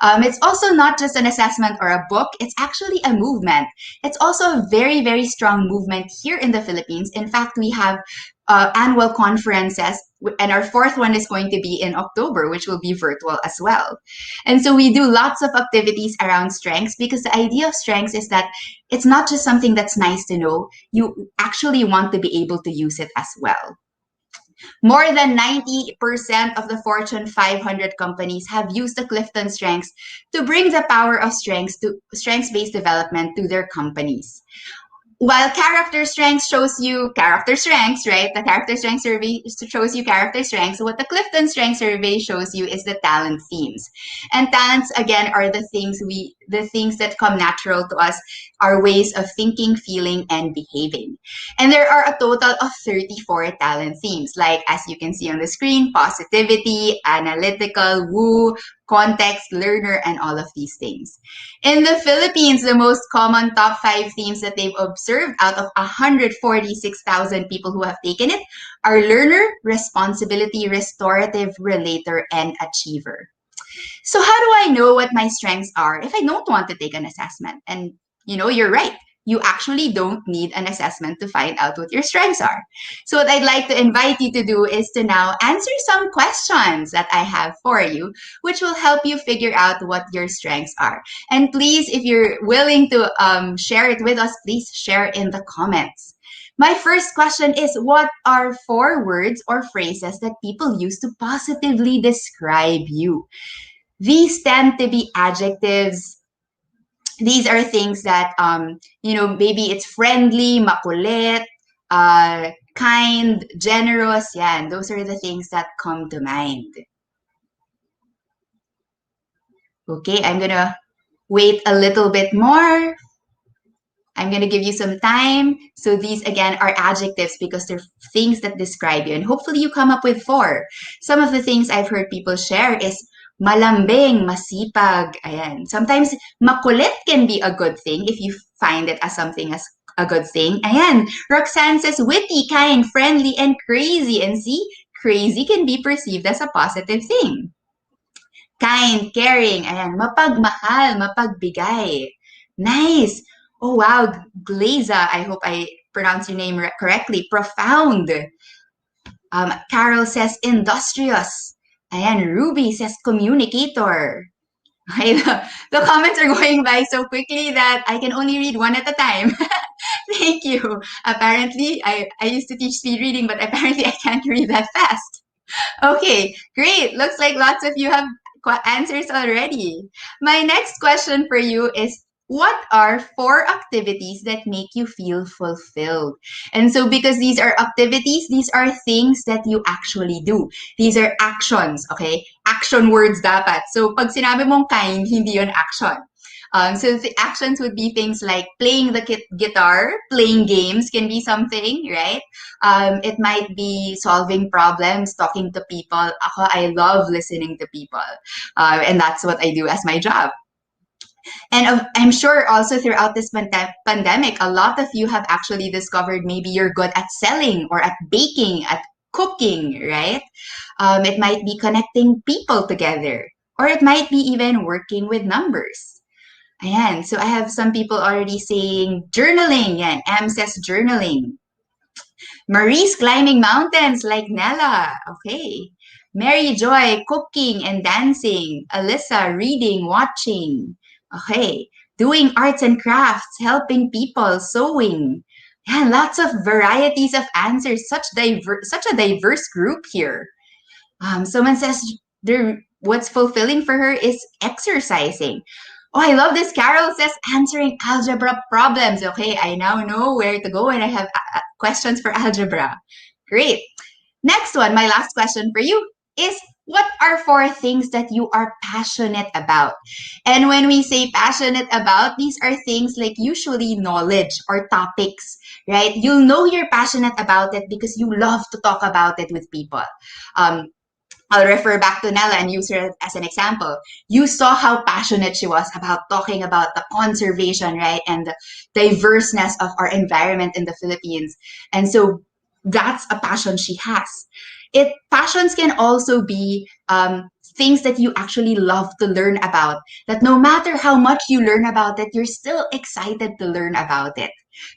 It's also not just an assessment or a book, it's actually a movement. It's also a very, very strong movement here in the Philippines. In fact, we have annual conferences, and our 4th one is going to be in October, which will be virtual as well. And so we do lots of activities around strengths, because the idea of strengths is that it's not just something that's nice to know, you actually want to be able to use it as well. More than 90% of the Fortune 500 companies have used the Clifton Strengths to bring the power of strengths-based development to their companies. While character strengths shows you character strengths, right? The character strength survey shows you character strengths. What the Clifton Strength survey shows you is the talent themes. And talents, again, are the things that come natural to us, our ways of thinking, feeling, and behaving. And there are a total of 34 talent themes, like as you can see on the screen: positivity, analytical, woo, context, learner, and all of these things. In the Philippines, the most common top 5 themes that they've observed out of 146,000 people who have taken it are learner, responsibility, restorative, relator, and achiever. So how do I know what my strengths are if I don't want to take an assessment? And you're right. You actually don't need an assessment to find out what your strengths are. So what I'd like to invite you to do is to now answer some questions that I have for you, which will help you figure out what your strengths are. And please, if you're willing to share it with us, please share in the comments. My first question is, what are 4 words or phrases that people use to positively describe you? These tend to be adjectives. These are things that, maybe it's friendly, makulit, kind, generous. Yeah, and those are the things that come to mind. Okay, I'm going to wait a little bit more. I'm going to give you some time. So these, again, are adjectives because they're things that describe you. And hopefully you come up with 4. Some of the things I've heard people share is malambing, masipag. Ayan. Sometimes makulit can be a good thing if you find it as something as a good thing. Ayan. Roxanne says witty, kind, friendly, and crazy. And see, crazy can be perceived as a positive thing. Kind, caring. Ayan. Mapagmahal, mapagbigay. Nice. Oh, wow. Glaza, I hope I pronounced your name correctly. Profound. Carol says industrious. Ayan, Ruby says communicator. Okay, the comments are going by so quickly that I can only read one at a time. Thank you. Apparently, I used to teach speed reading, but apparently I can't read that fast. Okay, great. Looks like lots of you have answers already. My next question for you is, what are 4 activities that make you feel fulfilled? And so because these are activities, these are things that you actually do. These are actions, okay? Action words dapat. So pag sinabi mong kind, hindi yun action. So the actions would be things like playing the guitar, playing games can be something, right? It might be solving problems, talking to people. Ako, I love listening to people. And that's what I do as my job. And I'm sure also throughout this pandemic, a lot of you have actually discovered maybe you're good at selling or at baking, at cooking, right? It might be connecting people together, or it might be even working with numbers. Ayan, so I have some people already saying journaling. Yan, Em says journaling. Marie's climbing mountains like Nella. Okay. Mary Joy, cooking and dancing. Alyssa, reading, watching. Okay. Doing arts and crafts, helping people, sewing. Yeah, lots of varieties of answers. Such a diverse group here. Someone says what's fulfilling for her is exercising. Oh, I love this. Carol says answering algebra problems. Okay, I now know where to go when I have questions for algebra. Great. Next one, my last question for you is, what are 4 things that you are passionate about? And when we say passionate about, these are things like usually knowledge or topics, right? You'll know you're passionate about it because you love to talk about it with people. I'll refer back to Nella and use her as an example. You saw how passionate she was about talking about the conservation, right? And the diverseness of our environment in the Philippines. And so that's a passion she has. Passions can also be things that you actually love to learn about, that no matter how much you learn about it, you're still excited to learn about it.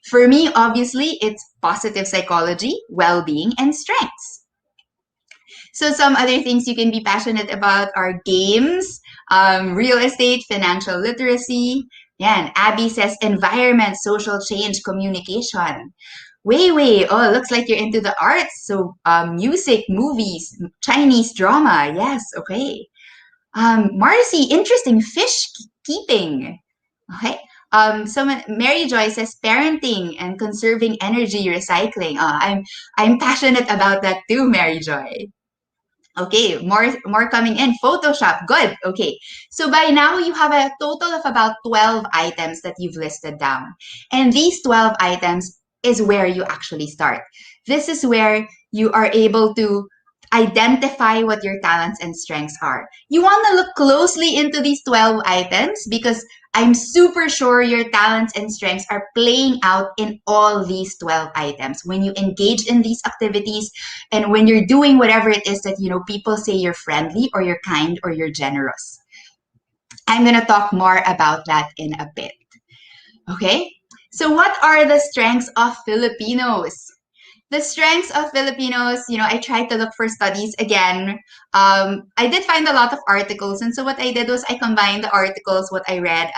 For me, obviously, it's positive psychology, well-being, and strengths. So some other things you can be passionate about are games, real estate, financial literacy. Yan, Abby says environment, social change, communication. Wei, oh, looks like you're into the arts. So, music, movies, Chinese drama. Yes, okay. Marcy, interesting fish keeping. Okay. Mary Joy says parenting and conserving energy recycling. I'm passionate about that too, Mary Joy. Okay, more coming in. Photoshop, good. Okay, so by now you have a total of about 12 items that you've listed down. And these 12 items is where you actually start. This is where you are able to identify what your talents and strengths are. You want to look closely into these 12 items because I'm super sure your talents and strengths are playing out in all these 12 items. When you engage in these activities and when you're doing whatever it is that, people say you're friendly or you're kind or you're generous. I'm going to talk more about that in a bit. Okay? So what are the strengths of Filipinos? The strengths of Filipinos, I tried to look for studies again. I did find a lot of articles. And so what I did was I combined the articles, what I read,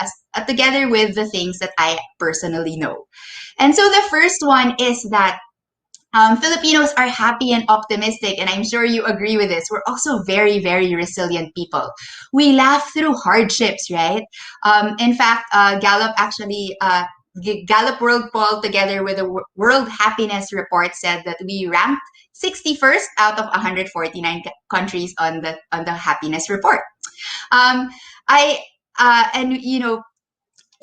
together with the things that I personally know. And so the first one is that Filipinos are happy and optimistic, and I'm sure you agree with this. We're also very, very resilient people. We laugh through hardships, right? In fact, Gallup World Poll together with the World Happiness Report said that we ranked 61st out of 149 countries on the happiness report.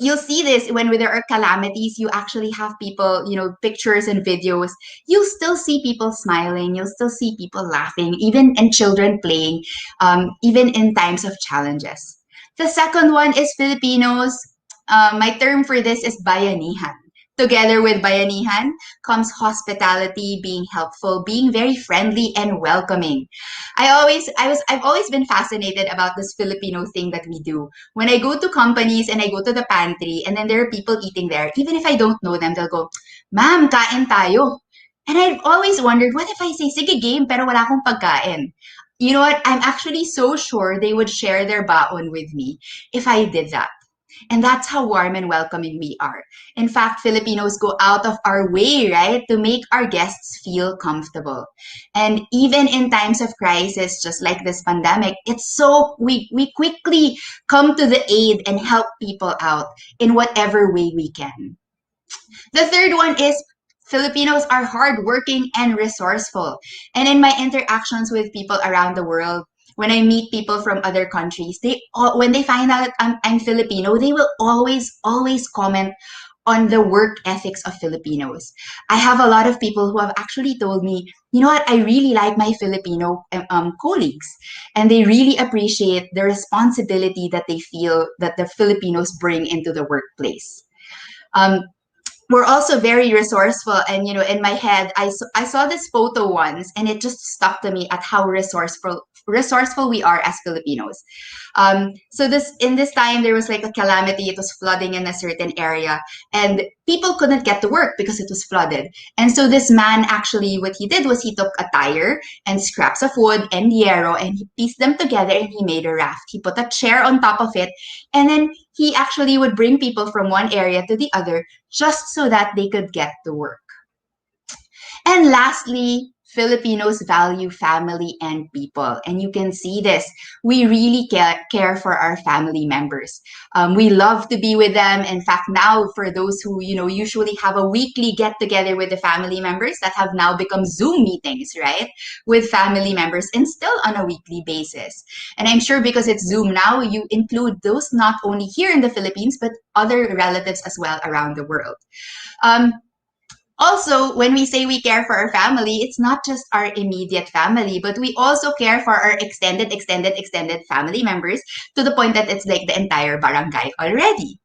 You'll see this when there are calamities, you actually have people, pictures and videos. You'll still see people smiling. You'll still see people laughing, even in children playing, even in times of challenges. The second one is Filipinos. My term for this is bayanihan. Together with bayanihan comes hospitality, being helpful, being very friendly and welcoming. I've always been fascinated about this Filipino thing that we do. When I go to companies and I go to the pantry and then there are people eating there, even if I don't know them, they'll go, "Ma'am, kain tayo." And I've always wondered, what if I say, "Sige, game, pero wala akong pagkain?" You know what? I'm actually so sure they would share their baon with me if I did that. And that's how warm and welcoming we are. In fact, Filipinos go out of our way, right, to make our guests feel comfortable. And even in times of crisis, just like this pandemic, we quickly come to the aid and help people out in whatever way we can. The third one is Filipinos are hardworking and resourceful. And in my interactions with people around the world, when I meet people from other countries, when they find out I'm Filipino, they will always comment on the work ethics of Filipinos. I have a lot of people who have actually told me, you know what, I really like my Filipino colleagues, and they really appreciate the responsibility that they feel that the Filipinos bring into the workplace. We're also very resourceful, and in my head I saw this photo once and it just stuck to me at how resourceful we are as Filipinos. So in this time there was like a calamity. It was flooding in a certain area and people couldn't get to work because it was flooded. And so this man, actually what he did was he took a tire and scraps of wood and yarrow and he pieced them together and he made a raft. He put a chair on top of it, and then he actually would bring people from one area to the other just so that they could get to work. And lastly, Filipinos value family and people. And you can see this. We really care for our family members. We love to be with them. In fact, now for those who, usually have a weekly get together with the family members, that have now become Zoom meetings, right? With family members, and still on a weekly basis. And I'm sure because it's Zoom now, you include those not only here in the Philippines, but other relatives as well around the world. Also, when we say we care for our family, it's not just our immediate family, but we also care for our extended family members, to the point that it's like the entire barangay already.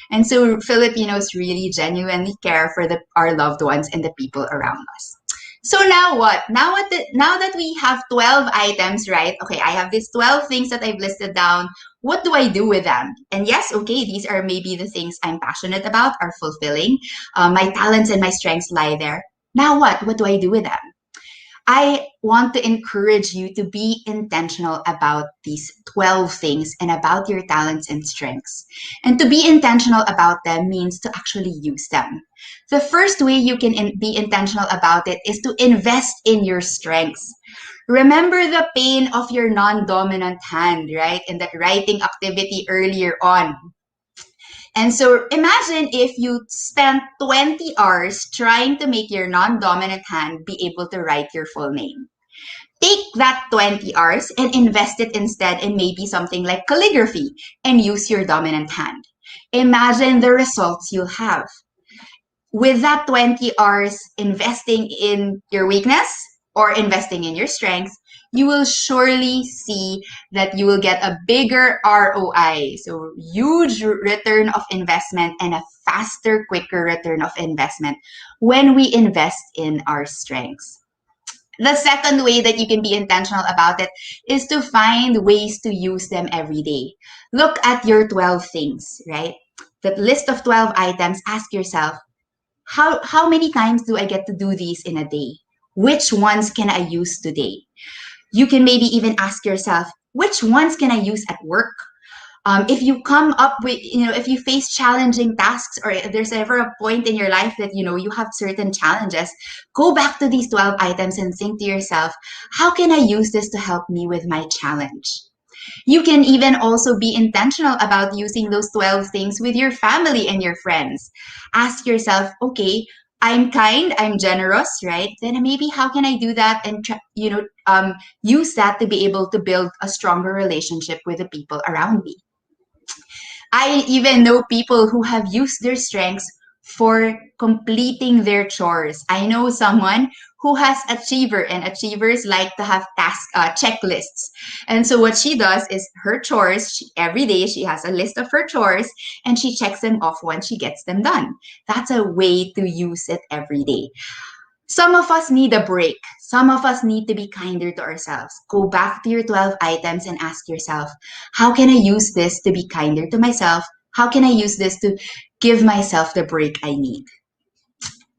And so Filipinos really genuinely care for our loved ones and the people around us. So now what? Now that we have 12 items, right? Okay, I have these 12 things that I've listed down. What do I do with them? And yes, okay, these are maybe the things I'm passionate about, are fulfilling. My talents and my strengths lie there. Now what? What do I do with them? I want to encourage you to be intentional about these 12 things and about your talents and strengths. And to be intentional about them means to actually use them. The first way you can be intentional about it is to invest in your strengths. Remember the pain of your non-dominant hand, right? In that writing activity earlier on. And so imagine if you spent 20 hours trying to make your non-dominant hand be able to write your full name. Take that 20 hours and invest it instead in maybe something like calligraphy and use your dominant hand. Imagine the results you'll have. With that 20 hours investing in your weakness or investing in your strength, you will surely see that you will get a bigger ROI. So huge return of investment and a faster, quicker return of investment when we invest in our strengths. The second way that you can be intentional about it is to find ways to use them every day. Look at your 12 things, right? That list of 12 items, ask yourself, how many times do I get to do these in a day? Which ones can I use today? You can maybe even ask yourself, which ones can I use at work? If you come up with, if you face challenging tasks or if there's ever a point in your life that, you have certain challenges, go back to these 12 items and think to yourself, how can I use this to help me with my challenge? You can even also be intentional about using those 12 things with your family and your friends. Ask yourself, okay, I'm kind, I'm generous, right? Then maybe how can I do that and use that to be able to build a stronger relationship with the people around me. I even know people who have used their strengths for completing their chores. I know someone who has achiever, and achievers like to have task checklists. And so what she does is her chores, every day she has a list of her chores and she checks them off once she gets them done. That's a way to use it every day. Some of us need a break. Some of us need to be kinder to ourselves. Go back to your 12 items and ask yourself, how can I use this to be kinder to myself? How can I use this to give myself the break I need?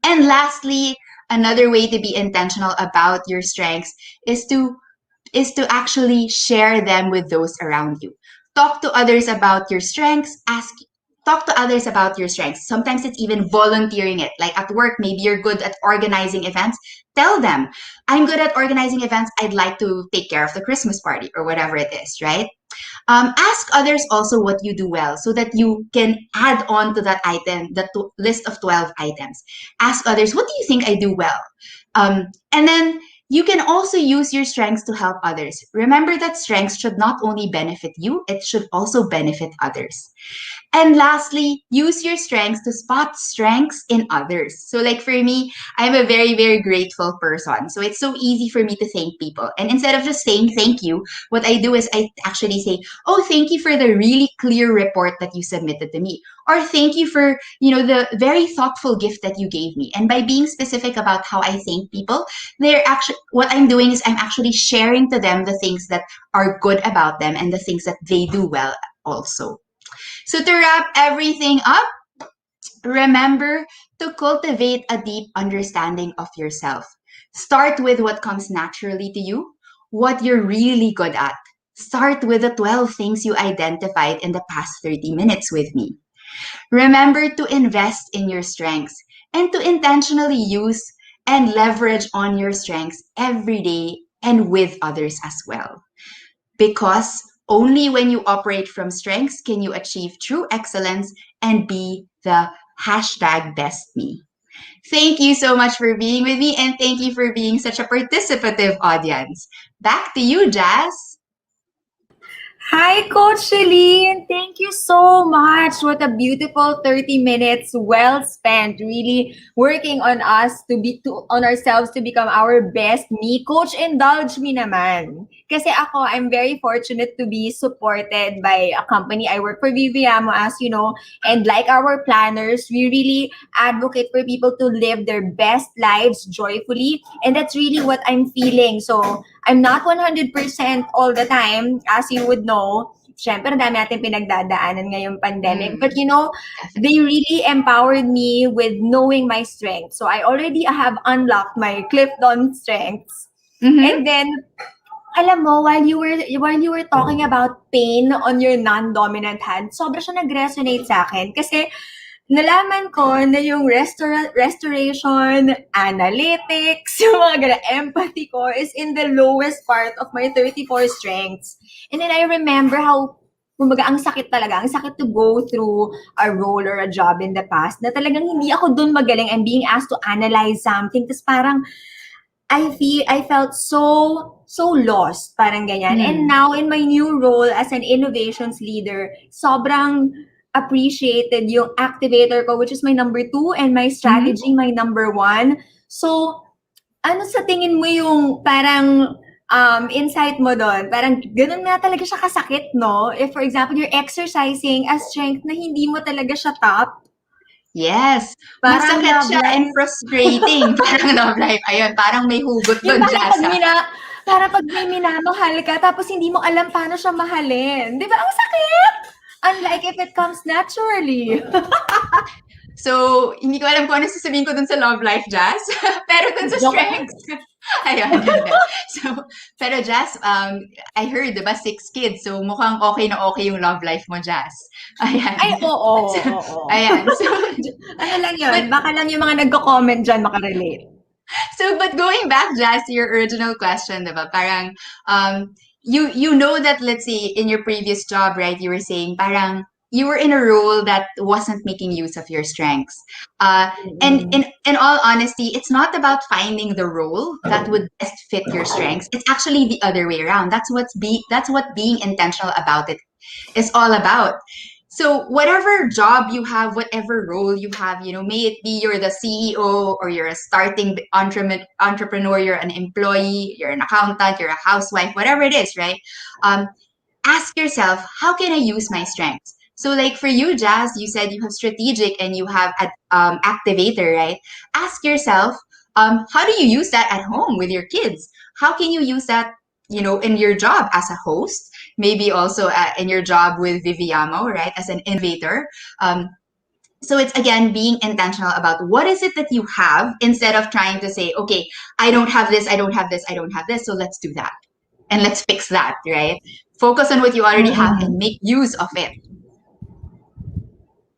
And lastly, another way to be intentional about your strengths is to actually share them with those around you. Talk to others about your strengths. Talk to others about your strengths. Sometimes it's even volunteering it. Like at work, maybe you're good at organizing events. Tell them, I'm good at organizing events. I'd like to take care of the Christmas party or whatever it is, right? Ask others also what you do well so that you can add on to that item, that list of 12 items. Ask others, what do you think I do well? And then you can also use your strengths to help others. Remember that strengths should not only benefit you, it should also benefit others. And lastly, use your strengths to spot strengths in others. So like for me, I'm a very, very grateful person. So it's so easy for me to thank people. And instead of just saying thank you, what I do is I actually say, oh, thank you for the really clear report that you submitted to me. Or thank you for, the very thoughtful gift that you gave me. And by being specific about how I thank people, what I'm doing is I'm actually sharing to them the things that are good about them and the things that they do well also. So to wrap everything up, remember to cultivate a deep understanding of yourself. Start with what comes naturally to you, what you're really good at. Start with the 12 things you identified in the past 30 minutes with me. Remember to invest in your strengths and to intentionally use and leverage on your strengths every day and with others as well. Because only when you operate from strengths can you achieve true excellence and be the #bestme. Thank you so much for being with me and thank you for being such a participative audience. Back to you, Jazz. Hi, Coach Celine. Thank you so much. What a beautiful 30 minutes well spent. Really working on us on ourselves to become our best me. Coach, indulge me naman. Kasi ako, I'm very fortunate to be supported by a company. I work for Viviamo, as you know, and like our planners, we really advocate for people to live their best lives joyfully. And that's really what I'm feeling. So I'm not 100% all the time, as you would know. Siyempre, ang dami natin pinagdadaanan ngayong pandemic. But they really empowered me with knowing my strengths. So I already have unlocked my Clifton strengths. And then, alam mo, while you were talking about pain on your non-dominant hand, sobra siya nag-resonate sa akin. Kasi, nalaman ko na yung restoration, analytics, yung mga gana, empathy ko is in the lowest part of my 34 strengths. And then I remember how, kumbaga, ang sakit talaga. Ang sakit to go through a role or a job in the past na talagang hindi ako dun magaling. I'm being asked to analyze something. Tapos parang, I felt so lost, parang ganyan. And now in my new role as an innovations leader, sobrang appreciated yung activator ko, which is my number 2, and my strategy, my number 1. So, ano sa tingin mo yung parang insight mo doon? Parang ganun nga talaga siya kasakit, no? If, for example, you're exercising a strength na hindi mo talaga siya top. Yes. Parang Masakit love siya life. and frustrating. Parang love life. Ayun, parang may hugot Yung doon, Jazz. para pag may minamahal ka, tapos hindi mo alam paano siya mahalin. Di ba? Ang sakit! Unlike if it comes naturally. So, hindi ko alam kung ano sasabihin ko dun sa love life, Jazz. Pero dun sa Joke. strengths. Ayun, yun din. So, pero Jazz, I heard, diba, 6 kids. So, mukhang okay na okay yung love life mo, Jazz. Ayan. Ay, oo. Ayan. So, ano lang yun? Baka lang yung mga nagko-comment dyan makarelate. So, but going back, Jazz, to your original question, diba? Parang, you know that, let's say, in your previous job, right, you were saying, parang, you were in a role that wasn't making use of your strengths. And in all honesty, it's not about finding the role that would best fit your strengths. It's actually the other way around. That's what being intentional about it is all about. So whatever job you have, whatever role you have, may it be you're the CEO or you're a starting entrepreneur, you're an employee, you're an accountant, you're a housewife, whatever it is, right? Ask yourself, how can I use my strengths? So like for you, Jazz, you said you have strategic and you have activator, right? Ask yourself, how do you use that at home with your kids? How can you use that, in your job as a host? Maybe also in your job with Viviamo, right? As an innovator. So it's, again, being intentional about what is it that you have instead of trying to say, okay, I don't have this, I don't have this, I don't have this, so let's do that. And let's fix that, right? Focus on what you already have and make use of it.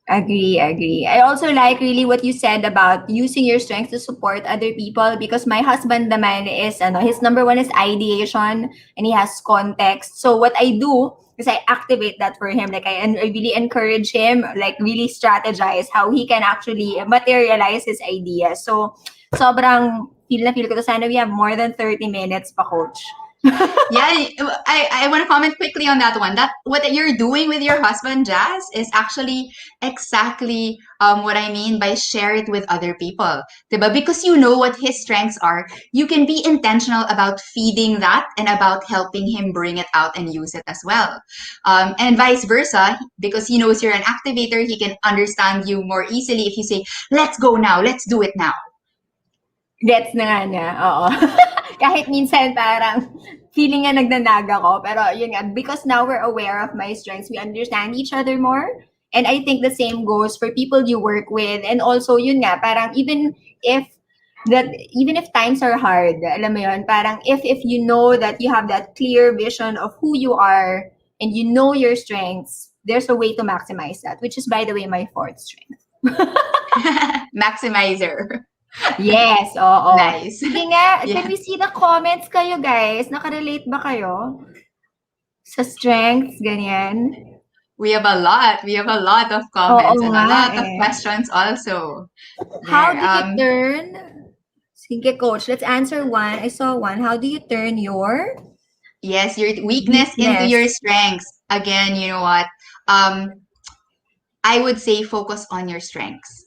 Agree. I also like really what you said about using your strengths to support other people, because my husband naman is, his number 1 is ideation and he has context. So what I do is I activate that for him. Like I really encourage him, like really strategize how he can actually materialize his ideas. So sobrang feel ko to. Sana we have more than 30 minutes pa, Coach. Yeah, I want to comment quickly on that one. That what you're doing with your husband, Jazz, is actually exactly what I mean by share it with other people. Diba? Because you know what his strengths are, you can be intentional about feeding that and about helping him bring it out and use it as well. And vice versa, because he knows you're an activator, he can understand you more easily if you say, let's go now, let's do it now. Gets na nga niya, oo. Kahit minsan parang feeling nga nagnanag ako, pero yun nga, because now we're aware of my strengths, we understand each other more. And I think the same goes for people you work with. And also, yun nga, parang even if times are hard, alam mo yun, parang if you know that you have that clear vision of who you are and you know your strengths, there's a way to maximize that, which is, by the way, my 4th strength. Maximizer. Yes, oo. Nice. Sige nga, Yeah. Can we see the comments kayo, guys? Nakarelate ba kayo sa strengths, ganyan? We have a lot of comments and a lot of eh. questions also. How There, do you turn? Sige, Coach, let's answer one. I saw one. How do you turn your Yes, your weakness into your strengths. Again, you know what? I would say focus on your strengths.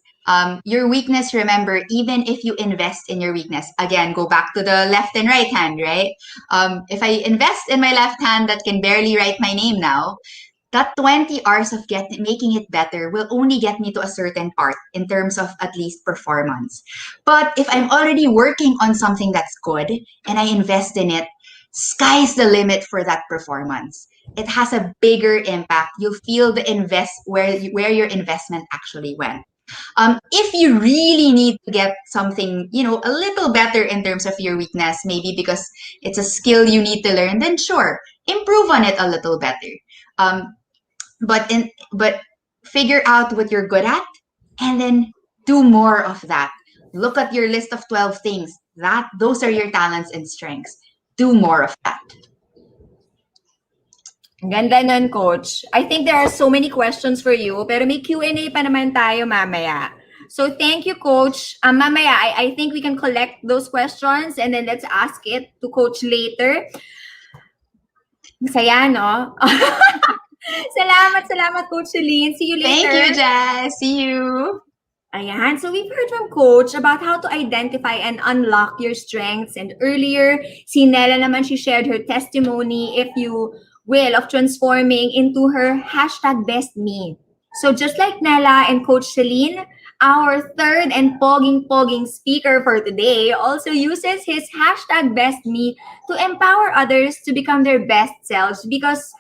Your weakness, remember, even if you invest in your weakness, again, go back to the left and right hand, right? If I invest in my left hand that can barely write my name now, that 20 hours of making it better will only get me to a certain part in terms of at least performance. But if I'm already working on something that's good and I invest in it, sky's the limit for that performance. It has a bigger impact. You'll feel the where your investment actually went. If you really need to get something, a little better in terms of your weakness, maybe because it's a skill you need to learn, then sure, improve on it a little better. But figure out what you're good at and then do more of that. Look at your list of 12 things. Those are your talents and strengths. Do more of that. Ganda nun, Coach. I think there are so many questions for you, pero may Q&A pa naman tayo mamaya. So thank you, Coach. Mamaya, I think we can collect those questions and then let's ask it to Coach later. Masaya, no? Salamat, Coach Celine. See you later. Thank you, Jazz. See you. Ayan. So we've heard from Coach about how to identify and unlock your strengths. And earlier, si Nella naman, she shared her testimony, if you will, of transforming into her #bestme. So just like Nella and Coach Celine, our third and pogging speaker for today also uses his #bestme to empower others to become their best selves, because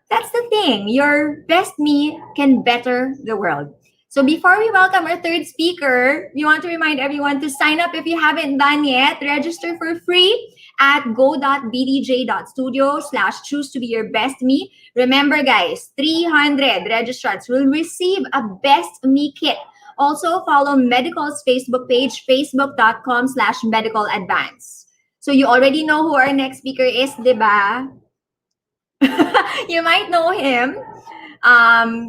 that's the thing. Your best me can better the world. So before we welcome our third speaker, we want to remind everyone to sign up if you haven't done yet. Register for free at go.bdj.studio/choosetobeyourbestme. Remember, guys, 300 registrants will receive a Best Me kit. Also, follow Medical's Facebook page, facebook.com/medicaladvance. So you already know who our next speaker is, diba? You might know him.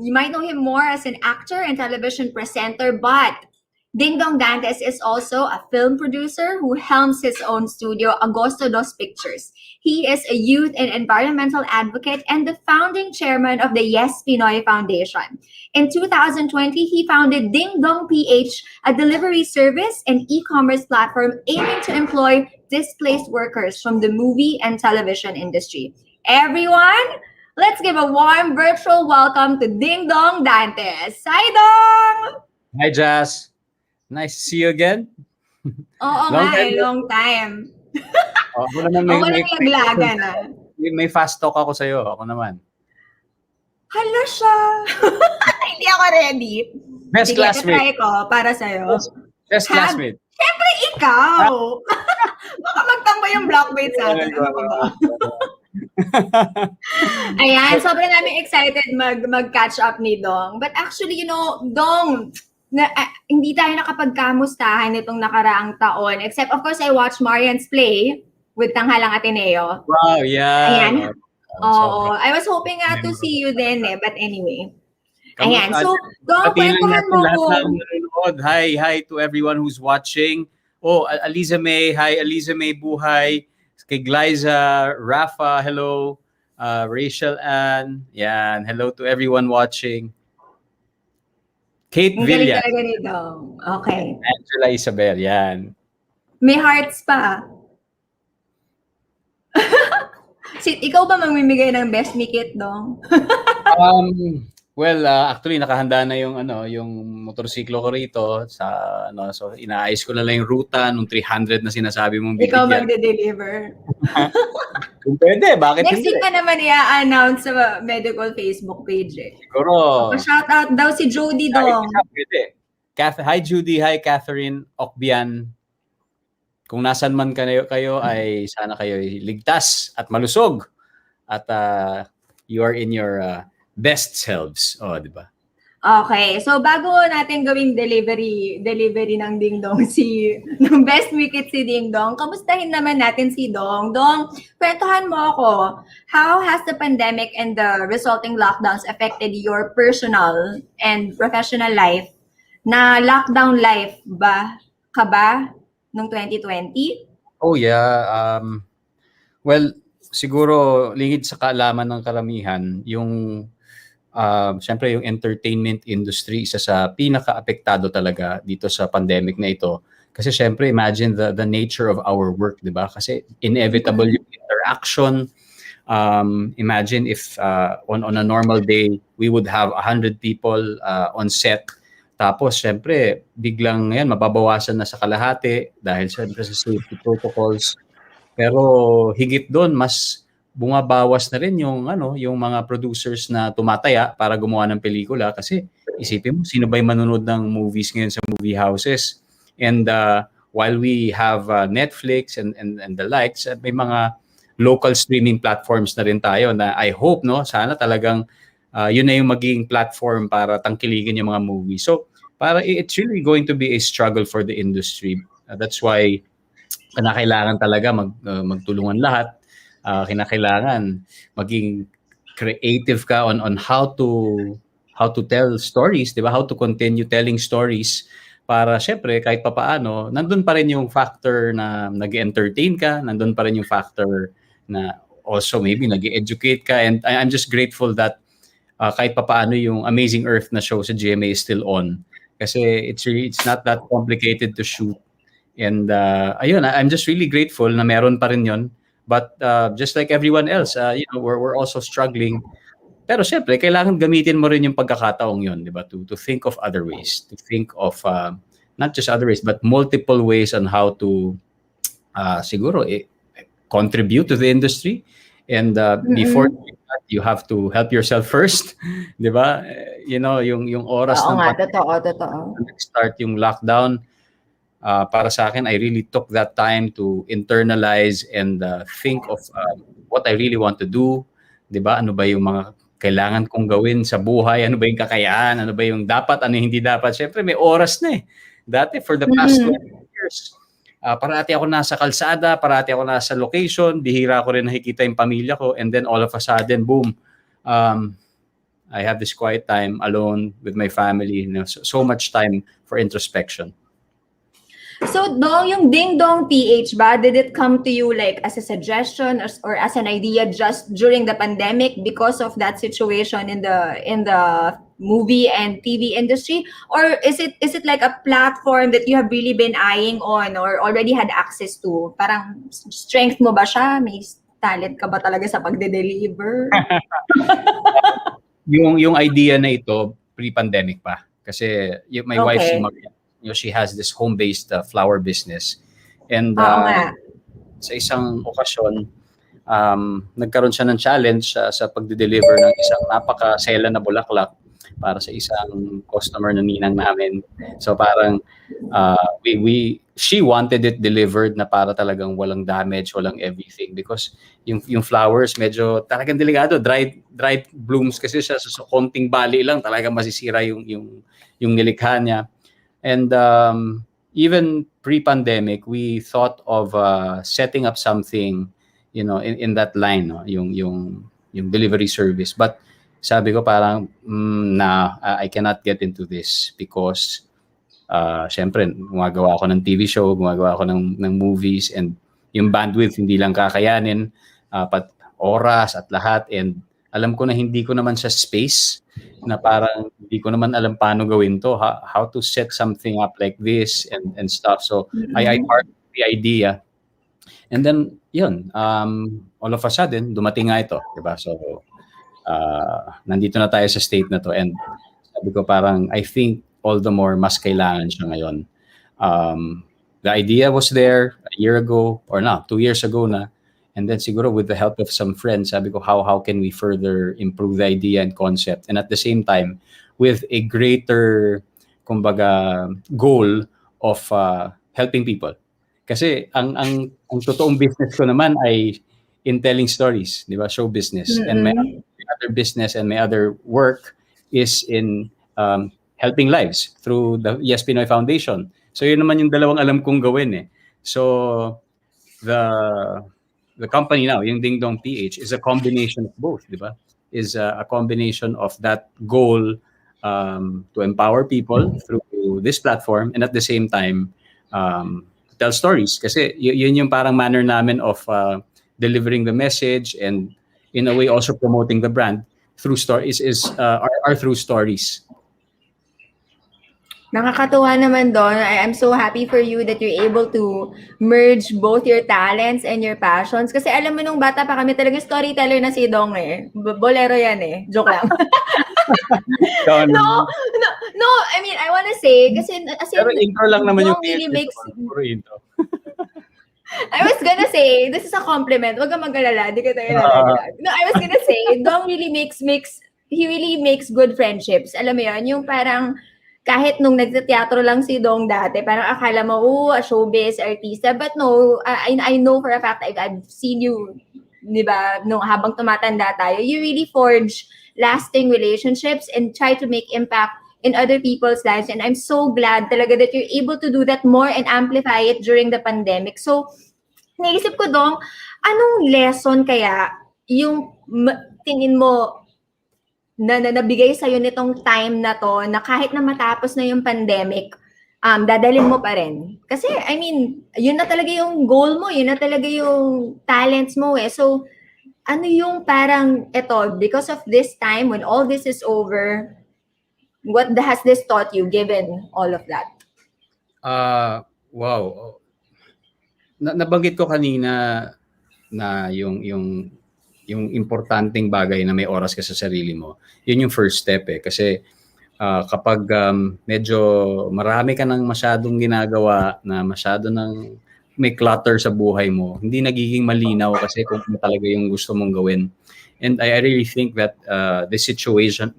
You might know him more as an actor and television presenter, but Dingdong Dantes is also a film producer who helms his own studio, Agosto Dos Pictures. He is a youth and environmental advocate and the founding chairman of the Yes Pinoy Foundation. In 2020, he founded Dingdong PH, a delivery service and e-commerce platform aiming to employ displaced workers from the movie and television industry. Everyone, let's give a warm virtual welcome to Dingdong Dantes. Hi, Dong! Hi, Jazz. Nice to see you again. Oo Long nga, time. long time. Ako naman Walang laglagan may fast talk ako sa'yo. Ako naman. Hala siya! Hindi ako ready. Best Sige, classmate. try ko para sa'yo. Best classmate. Siyempre, ikaw! Baka magtambay yung blockmate sa atin. Ano ka ba? Ayan, sobrang namin excited mag-catch up ni Dong. But actually, Dong, hindi tayo nakapagkamustahan nitong nakaraang taon. Except, of course, I watched Marian's play with Tanghalang Ateneo. Wow, yeah. Ayan. Oo. I was hoping nga to see you then but anyway. Ayan. So, Dong, kwentuhan mo ko. Hi to everyone who's watching. Oh, Aliza May. Hi, Aliza May Buhay. Kay Glyza, Rafa, hello. Rachel Ann, yan. Hello to everyone watching. Kate Villa. Okay. Angela Isabel, yan. May hearts pa. Ikaw ba mamimigay ng best me kit, Dong? Well, actually nakahanda na yung motorsiklo ko rito sa so inaayos ko na lang yung ruta nung 300 na sinasabi mong bibigyan. Ikaw magde-deliver. Kung pwede, bakit Next hindi? week ka naman i-announce sa Medicol Facebook page eh. Siguro. Shout out daw si Jody Dong. Pwede. Hi Judy, hi Catherine Okbian. Kung nasan man kayo ay sana kayo ligtas at malusog at you are in your best selves. Oh, di ba? Okay. So, bago natin gawing delivery ng Dingdong ng best wicket si Dingdong, kamustahin naman natin si Dong. Dong, kwentuhan mo ako. How has the pandemic and the resulting lockdowns affected your personal and professional life? Na lockdown life ba noong 2020? Oh, yeah. Well, siguro lingid sa kaalaman ng karamihan, yung siyempre yung entertainment industry isa sa pinaka-apektado talaga dito sa pandemic na ito. Kasi siyempre imagine the nature of our work, 'di ba? Kasi inevitable yung interaction. Imagine if on a normal day we would have 100 people on set. Tapos siyempre biglang ngayon mababawasan na sa kalahati dahil siyempre sa safety protocols. Pero higit doon mas bumabawas na rin yung mga producers na tumataya para gumawa ng pelikula kasi isipin mo, sino ba yung manonood ng movies ngayon sa movie houses? And while we have Netflix and the likes, may mga local streaming platforms na rin tayo na I hope, no, sana talagang yun na yung magiging platform para tangkilikin yung mga movies. So, it's really going to be a struggle for the industry. That's why kinakailangan talaga magtulungan lahat. Kinakailangan maging creative ka on how to tell stories, 'di ba? How to continue telling stories para syempre kahit papaano nandun pa rin yung factor na nag-entertain ka, nandun pa rin yung factor na also maybe nag-educate ka, and I'm just grateful that kahit papaano yung Amazing Earth na show sa GMA is still on kasi it's not that complicated to shoot. And ayun, I'm just really grateful na meron pa rin yon. But just like everyone else, we're also struggling. Pero syempre, kailangan gamitin mo rin yung pagkakataong yun, di ba? To think of other ways. To think of not just other ways, but multiple ways on how to siguro contribute to the industry. And before that, you have to help yourself first. Di ba? Yung oras Oo ng nga, totoo. start yung lockdown, para sa akin, I really took that time to internalize and think of what I really want to do. 'Di ba? Ano ba yung mga kailangan kong gawin sa buhay? Ano ba yung kakayahan? Ano ba yung dapat? Ano yung hindi dapat? Siyempre, may oras na eh. Dati, for the past 20 years, parati ako nasa kalsada, parati ako nasa location, bihira ko rin nakikita yung pamilya ko, and then all of a sudden, boom, I have this quiet time alone with my family. So much time for introspection. So, Dong, yung Dingdong PH ba, did it come to you like as a suggestion or as an idea just during the pandemic because of that situation in the movie and TV industry? Or is it like a platform that you have really been eyeing on or already had access to? Parang strength mo ba siya? May talent ka ba talaga sa pagde-deliver? yung idea na ito, pre-pandemic pa. Kasi my wife, she has this home-based flower business. And sa isang okasyon, nagkaroon siya ng challenge sa pagde-deliver ng isang napaka-sela na bulaklak para sa isang customer na ninang namin. So parang she wanted it delivered na para talagang walang damage, walang everything, because yung flowers medyo talagang delikado, dried blooms kasi siya, so konting bali lang talagang masisira yung nilikha niya. And even pre-pandemic, we thought of setting up something, in that line, no? yung delivery service. But sabi ko parang, I cannot get into this because, syempre, gumagawa ako ng TV show, gumagawa ako ng movies, and yung bandwidth hindi lang kakayanin, pat oras at lahat, and alam ko na hindi ko naman sa space na parang hindi ko naman alam paano gawin to, how to set something up like this and stuff. So I parked the idea, and then yun, all of a sudden dumating nga ito, diba? So nandito na tayo sa state na to, and sabi ko parang I think all the more mas kailangan siya ngayon. The idea was there a year ago, or 2 years ago na. And then siguro with the help of some friends, sabi ko, how can we further improve the idea and concept? And at the same time, with a greater, kumbaga, goal of helping people. Kasi ang totoong business ko naman ay in telling stories, di ba? Show business. And my other business and my other work is in helping lives through the Yes Pinoy Foundation. So yun naman yung dalawang alam kong gawin eh. So the company now, yung Dingdong PH, is a combination of both, di ba? Is a combination of that goal to empower people through this platform, and at the same time, tell stories. Kasi yun yung parang manner namin of delivering the message, and in a way also promoting the brand through stories, are through stories. Nakakatuwa naman doon. I'm so happy for you that you're able to merge both your talents and your passions. Kasi alam mo, nung bata pa kami, talagang storyteller na si Dong eh. Bolero yan eh. Joke lang. No, I mean, I wanna say, kasi as in, pero intro lang naman yung really makes... puro intro. I was gonna say, this is a compliment. Wag kang mag-alala, di ka tayo nalaglag. No, I was gonna say, Dong really makes he really makes good friendships. Alam mo yun, yung parang kahit nung nagteatro lang si Dong dati, parang akala mo, a showbiz, artista. But no, I know for a fact I've seen you, di ba, nung habang tumatanda tayo, you really forge lasting relationships and try to make impact in other people's lives. And I'm so glad talaga that you're able to do that more and amplify it during the pandemic. So, naisip ko Dong, anong lesson kaya yung tingin mo na nabigay sa'yo nitong time na to na kahit na matapos na yung pandemic, dadalhin mo pa rin? Kasi, I mean, yun na talaga yung goal mo, yun na talaga yung talents mo eh. So, ano yung parang ito, because of this time, when all this is over, what has this taught you given all of that? Wow. Nabanggit ko kanina na yung importanteng bagay na may oras ka sa sarili mo, yun yung first step eh. Kasi kapag medyo marami ka nang masyadong ginagawa, na masyado nang may clutter sa buhay mo, hindi nagiging malinaw kasi kung ano talaga yung gusto mong gawin. And I really think that the situation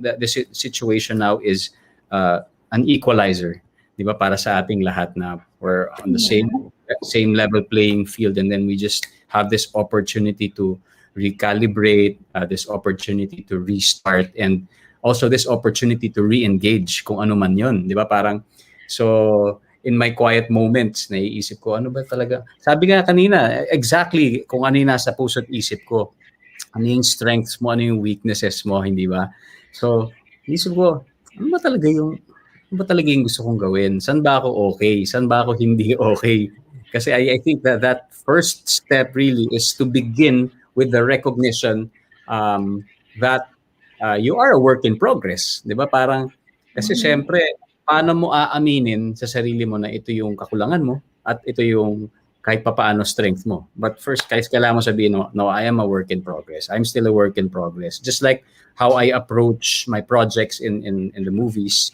now is an equalizer, di ba, para sa ating lahat, na we're on the same level playing field, and then we just have this opportunity to recalibrate, this opportunity to restart, and also this opportunity to re-engage kung ano man yun, di ba? Parang, so in my quiet moments, naiisip ko, ano ba talaga? Sabi nga kanina, exactly kung ano yung nasa puso at isip ko. Ano yung strengths mo, ano yung weaknesses mo, hindi ba? So, isip ko, ano ba talaga yung gusto kong gawin? Saan ba ako okay? Saan ba ako hindi okay? Kasi I think that first step really is to begin with the recognition that you are a work in progress. Di ba? Parang, kasi syempre, paano mo aaminin sa sarili mo na ito yung kakulangan mo at ito yung kahit papaano strength mo. But first, kailangan mo sabihin, no, I am a work in progress. I'm still a work in progress. Just like how I approach my projects in the movies.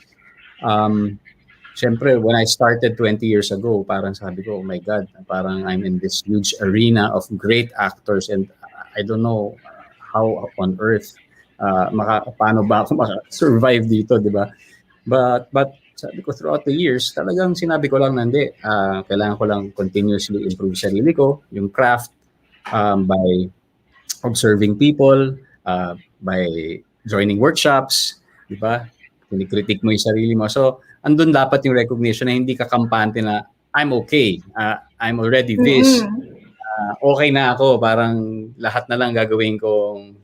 Siyempre, when I started 20 years ago, parang sabi ko, oh my God, parang I'm in this huge arena of great actors, and I don't know how on earth paano ba ako maka-survive dito, di ba? But sabi ko, throughout the years, talagang sinabi ko lang na hindi. Kailangan ko lang continuously improve sarili ko, yung craft, by observing people, by joining workshops, di ba? Kinikritik mo yung sarili mo. So, andun dapat yung recognition na hindi ka kampante na I'm okay, I'm already this, okay na ako, parang lahat na lang gagawin kong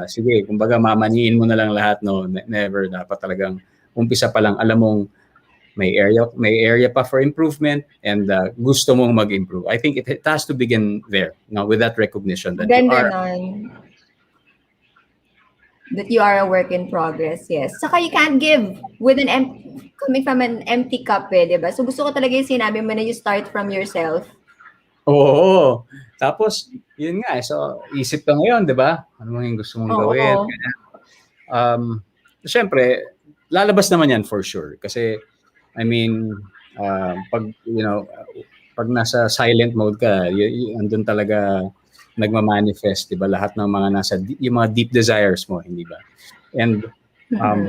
sige, kumbaga mamaniin mo na lang lahat, no? Never. Dapat talagang umpisa pa lang alam mong may area pa for improvement, and gusto mong mag-improve. I think it has to begin there, with that recognition that that you are a work in progress. Yes. Saka you can't give with coming from an empty cup, eh, 'di ba? So gusto ko talaga yung sinabi mo na you start from yourself. Oo. Tapos, yun nga, so isip ka ngayon, 'di ba? Ano yung gusto mong gawin? Siyempre, lalabas naman yan for sure. Kasi, I mean, pag nasa silent mode ka, andun talaga nagma-manifest, 'di ba? Lahat ng mga yung mga deep desires mo, hindi ba? And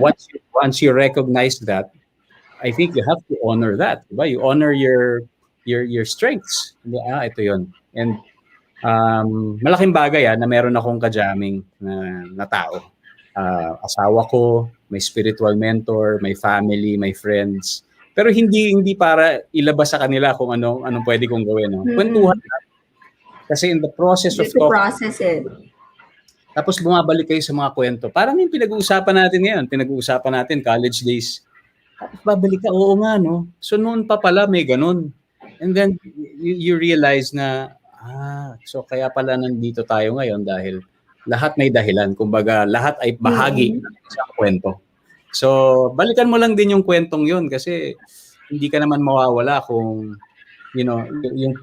once you recognize that, I think you have to honor that, 'di ba? You honor your strengths. Ito 'yon. And malaking bagay na meron akong ka-jamming na tao. Asawa ko, may spiritual mentor, may family, may friends. Pero hindi para ilabas sa kanila kung anong pwede kong gawin, no? Kwentuhan lang. Kasi in the process of talking, process it. Tapos bumabalik kayo sa mga kwento. Parang yung pinag-uusapan natin ngayon, college days. Tapos babalik ka, oo nga, no? So noon pa pala may ganun. And then you realize na, so kaya pala nandito tayo ngayon dahil lahat may dahilan. Kumbaga, lahat ay bahagi ng isang kwento. So, balikan mo lang din yung kwentong yun kasi hindi ka naman mawawala kung yung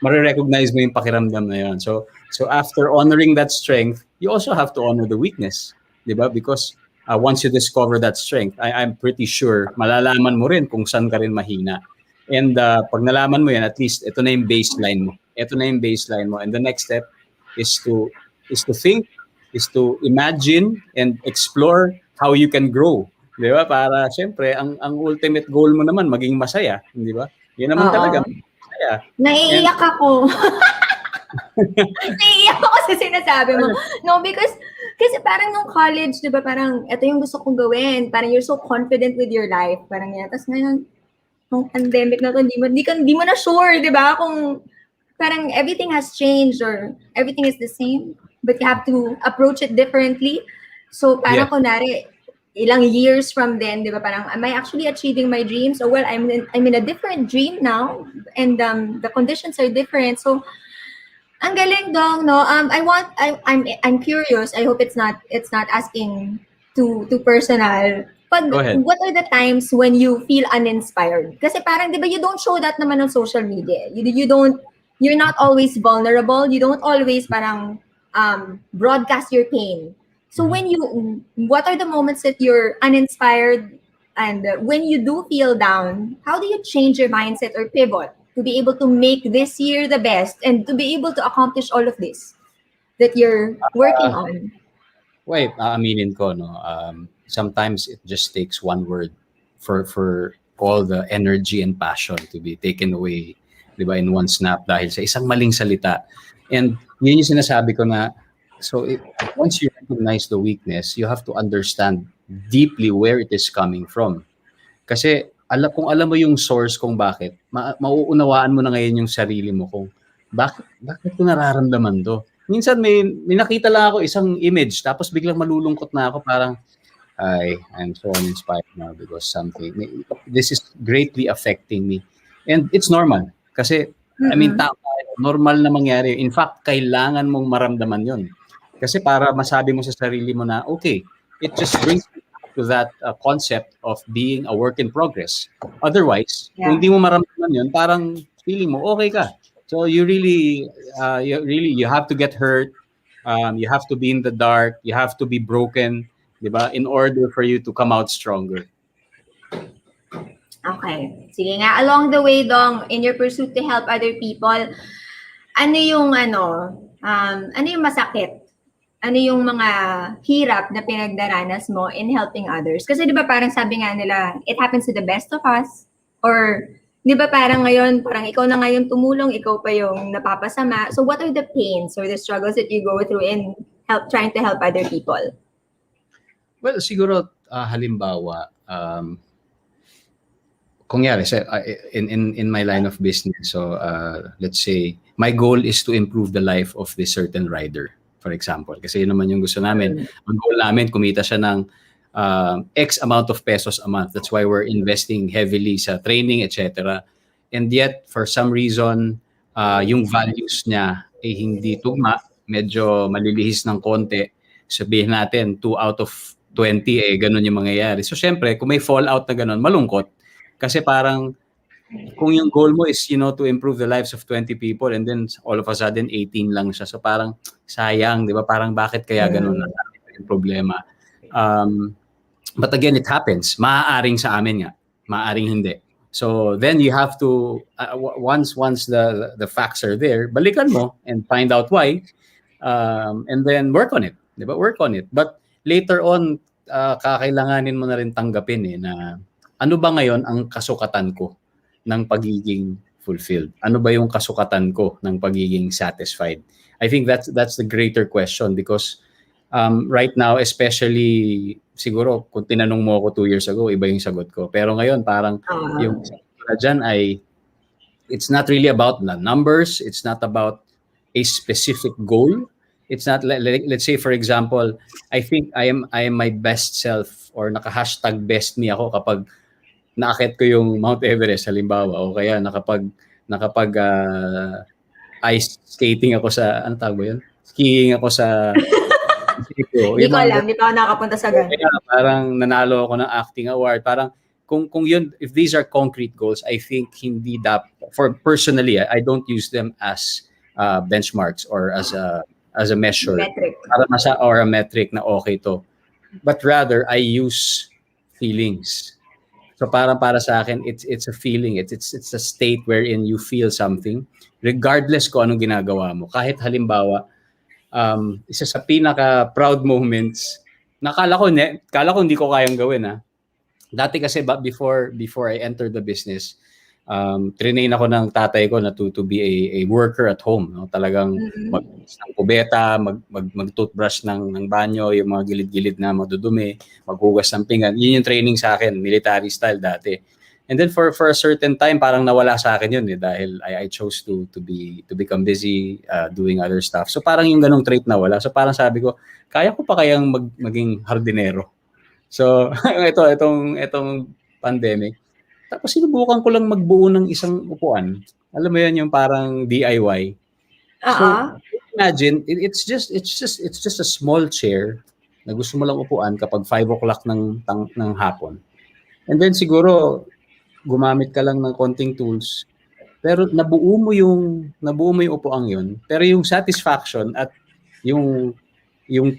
marirecognize mo yung pakiramdam na yun. So after honoring that strength, you also have to honor the weakness, di ba? Because once you discover that strength, I'm pretty sure malalaman mo rin kung saan ka rin mahina. And pag nalaman mo yan, at least ito na yung baseline mo. And the next step is to think is to imagine and explore how you can grow. Di ba? Para siyempre, ang ultimate goal mo naman, maging masaya. Di ba? Yun naman talaga, Oo. masaya. Naiiyak ako. Naiiyak ako sa sinasabi mo. No, because kasi parang nung college, di ba, parang ito yung gusto kong gawin. Parang you're so confident with your life. Parang yan. Tapos ngayon, nung pandemic na to, hindi mo na sure, di ba, kung parang everything has changed or everything is the same, but you have to approach it differently. So parang kunwari, ilang years from then, di ba, parang am I actually achieving my dreams? Or well, I'm in a different dream now, and the conditions are different. So ang galing dong, no? I'm curious. I hope it's not asking too personal. Go ahead. What are the times when you feel uninspired? Kasi parang 'di ba you don't show that naman on social media. You're not always vulnerable. You don't always parang broadcast your pain. So what are the moments that you're uninspired, and when you do feel down, how do you change your mindset or pivot to be able to make this year the best and to be able to accomplish all of this that you're working on? Wait, aaminin ko, no? Sometimes it just takes one word for all the energy and passion to be taken away, di ba, in one snap dahil sa isang maling salita. And yun yung sinasabi ko na, once you recognize the weakness, you have to understand deeply where it is coming from. Kasi kung alam mo yung source kung bakit, mauunawaan mo na ngayon yung sarili mo kung bakit ko nararamdaman to. Minsan may nakita lang ako isang image tapos biglang malulungkot na ako, parang I'm so uninspired now because this is greatly affecting me. And it's normal kasi I mean, normal na mangyari. In fact, kailangan mong maramdaman yon. Kasi para masabi mo sa sarili mo na okay, it just brings to that concept of being a work in progress. Otherwise, kung hindi mo maramdaman yun, parang feeling mo okay ka. So you have to get hurt. You have to be in the dark. You have to be broken, di ba? In order for you to come out stronger. Okay. Sige nga, along the way, Dong, in your pursuit to help other people, ano yung masakit? Ano yung mga hirap na pinagdaranas mo in helping others? Kasi di ba parang sabi nga nila, it happens to the best of us. Or di ba parang ngayon, parang ikaw na ngayon tumulong, ikaw pa yung napapasama. So what are the pains or the struggles that you go through in trying to help other people? Well, siguro halimbawa, kung yari, in my line of business, so let's say, my goal is to improve the life of this certain rider. For example, kasi yun naman yung gusto namin. Ang goal namin, kumita siya ng X amount of pesos a month. That's why we're investing heavily sa training, etc. And yet, for some reason, yung values niya ay hindi tugma, medyo malilihis ng konti. Sabihin natin, 2 out of 20, ganun yung mangyayari. So, syempre, kung may fallout na ganun, malungkot. Kasi parang, kung yung goal mo is, to improve the lives of 20 people and then all of a sudden 18 lang siya. So parang sayang, di ba? Parang bakit kaya ganun na yung problema? But again, it happens. Maaaring sa amin nga. Maaaring hindi. So then you have to, once the facts are there, balikan mo and find out why. And then work on it. Di ba? Work on it. But later on, kakailanganin mo na rin tanggapin na ano ba ngayon ang kasukatan ko ng pagiging fulfilled? Ano ba yung kasukatan ko ng pagiging satisfied? I think that's the greater question because right now, especially siguro kung tinanong mo ako 2 years ago, iba yung sagot ko. Pero ngayon parang yung dyan ay it's not really about the numbers. It's not about a specific goal. It's not let's say for example, I think I am my best self or naka-hashtag best me ako kapag naakit ko yung Mount Everest halimbawa o kaya nakapag ice skating ako sa tawag ba yun? Skiing ako sa Hindi ko alam, hindi pa ako nakapunta sa ganun. Kaya parang nanalo ako ng acting award. Parang kung yun, if these are concrete goals, I think hindi for personally, I don't use them as benchmarks or as a measure Metric. or a metric na okay to. But rather I use feelings. So para sa akin, it's a feeling. It's a state wherein you feel something regardless kung anong ginagawa mo. Kahit halimbawa, isa sa pinaka-proud moments, kala ko hindi ko kayang gawin, ha. Dati kasi before I entered the business, trinain ako ng tatay ko na to be a worker at home, no? Talagang maghugas ng kubeta, mag-toothbrush ng banyo, yung mga gilid-gilid na madudumi, maghugas ng pinggan. Yun yung training sa akin, military style dati. And then for a certain time, parang nawala sa akin yun, dahil I chose to become busy doing other stuff. So parang yung ganong trait nawala. So parang sabi ko, kaya ko pa kayang maging hardinero. So itong pandemic. Tapos sinubukan ko lang magbuo ng isang upuan. Alam mo yun, yung parang DIY. So imagine, it's just a small chair na gusto mo lang upuan kapag 5 o'clock ng hapon. And then siguro gumamit ka lang ng konting tools, pero nabuo mo yung upuang yun. Pero yung satisfaction at yung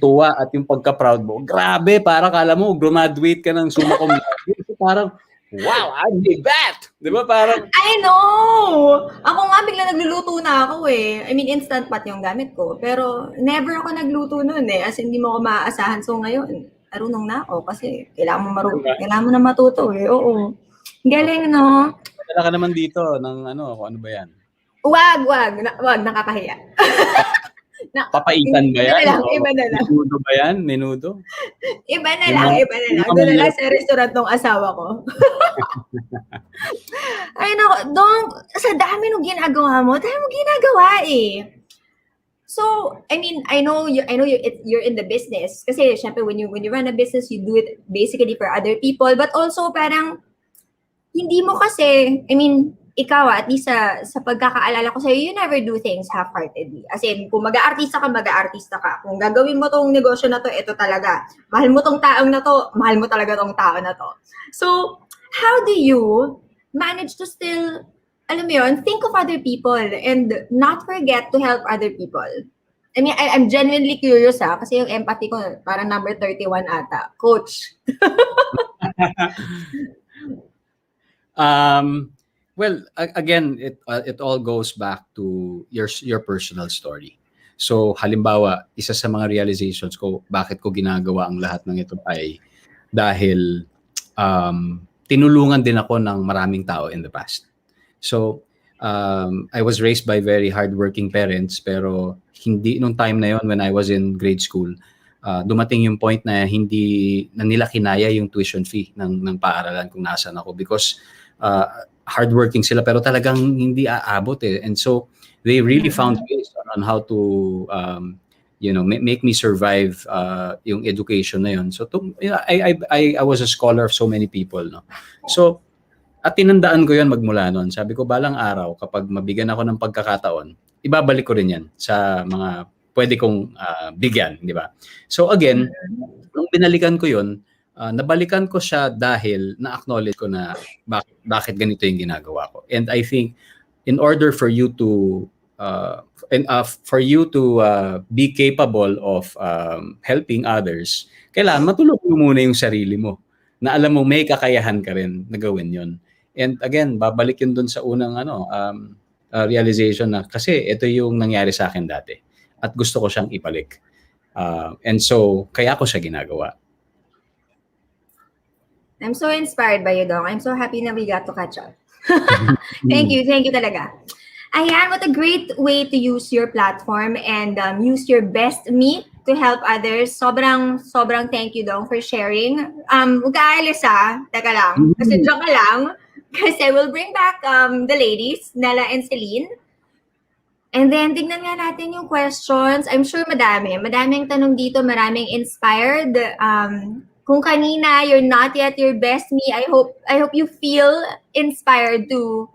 tuwa at yung pagka-proud mo, grabe, para kala mo graduate ka ng summa cum laude. Parang wow, I did that! Di ba? Parang I know! Ako nga, bigla nagluluto na ako eh. I mean, instant pot yung gamit ko. Pero never ako nagluto nun eh. As hindi mo ako maaasahan. So ngayon, marunong na ako kasi kailangan mo na matuto eh. Oo. Galing, no? Wala ka naman dito ng kung ano ba yan? Wag, nakakahiya. Papaitan ba yan? Iba na lang. Menudo ba yan? Menudo? Iba na lang. Doon na lang sa restaurant ng asawa ko. Ay, nako. Sa dami nung ginagawa mo, eh. So, I mean, I know you're in the business. Kasi, syempre, when you run a business, you do it basically for other people. But also, parang, hindi mo kasi, I mean, ikaw, at least sa pagkakaalala ko sa'yo, you never do things half-heartedly. As in, kung mag-aartista ka. Kung gagawin mo tong negosyo na to, ito talaga. Mahal mo tong taong na to, mahal mo talaga tong tao na to. So, how do you manage to still, alam mo yun, think of other people and not forget to help other people? I mean, I'm genuinely curious kasi yung empathy ko, parang number 31 ata. Coach. Well, again, it all goes back to your personal story. So, halimbawa, isa sa mga realizations ko, bakit ko ginagawa ang lahat ng ito ay dahil tinulungan din ako ng maraming tao in the past. So, I was raised by very hardworking parents, pero hindi nung time na yon when I was in grade school, dumating yung point na hindi na nila kinaya yung tuition fee ng paaralan kung nasaan ako because hardworking sila pero talagang hindi aabot eh. And so they really found ways on how to make me survive yung education na yun. So I was a scholar of so many people, no. So at tinandaan ko yun magmula noon. Sabi ko balang araw kapag mabigyan ako ng pagkakataon, ibabalik ko rin yan sa mga pwede kong bigyan, di ba? So again, nung binalikan ko yun, nabalikan ko siya dahil na-acknowledge ko na bakit ganito yung ginagawa ko. And I think in order for you to be capable of helping others, kailangan matulungan mo muna yung sarili mo na alam mo may kakayahan ka rin na gawin yun. And again, babalik yun dun sa unang realization na kasi ito yung nangyari sa akin dati at gusto ko siyang ibalik. And so, kaya ko siya ginagawa. I'm so inspired by you, Dong. I'm so happy na we got to catch up. Thank you talaga. Ayan, what a great way to use your platform and use your best me to help others. Sobrang thank you, Dong, for sharing. Huwag ka aalis Teka lang. Kasi dyan ka lang. Kasi we'll bring back the ladies, Nella and Celine. And then, tignan nga natin yung questions. I'm sure madaming tanong dito, maraming inspired. Kung kanina you're not yet your best me, I hope you feel inspired to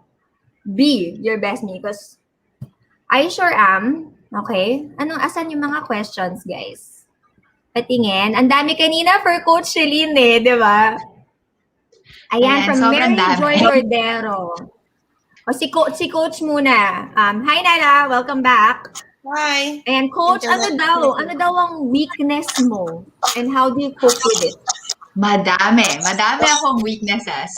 be your best me because I sure am. Okay? Asan yung mga questions, guys? Patingin. Ang dami kanina for Coach Celine di ba? Ayan, from Mary Joy Cordero. O si Coach muna. Hi, Nella. Welcome back. Hi. And Coach, ano daw ang weakness mo? And how do you cope with it? Madami akong weaknesses.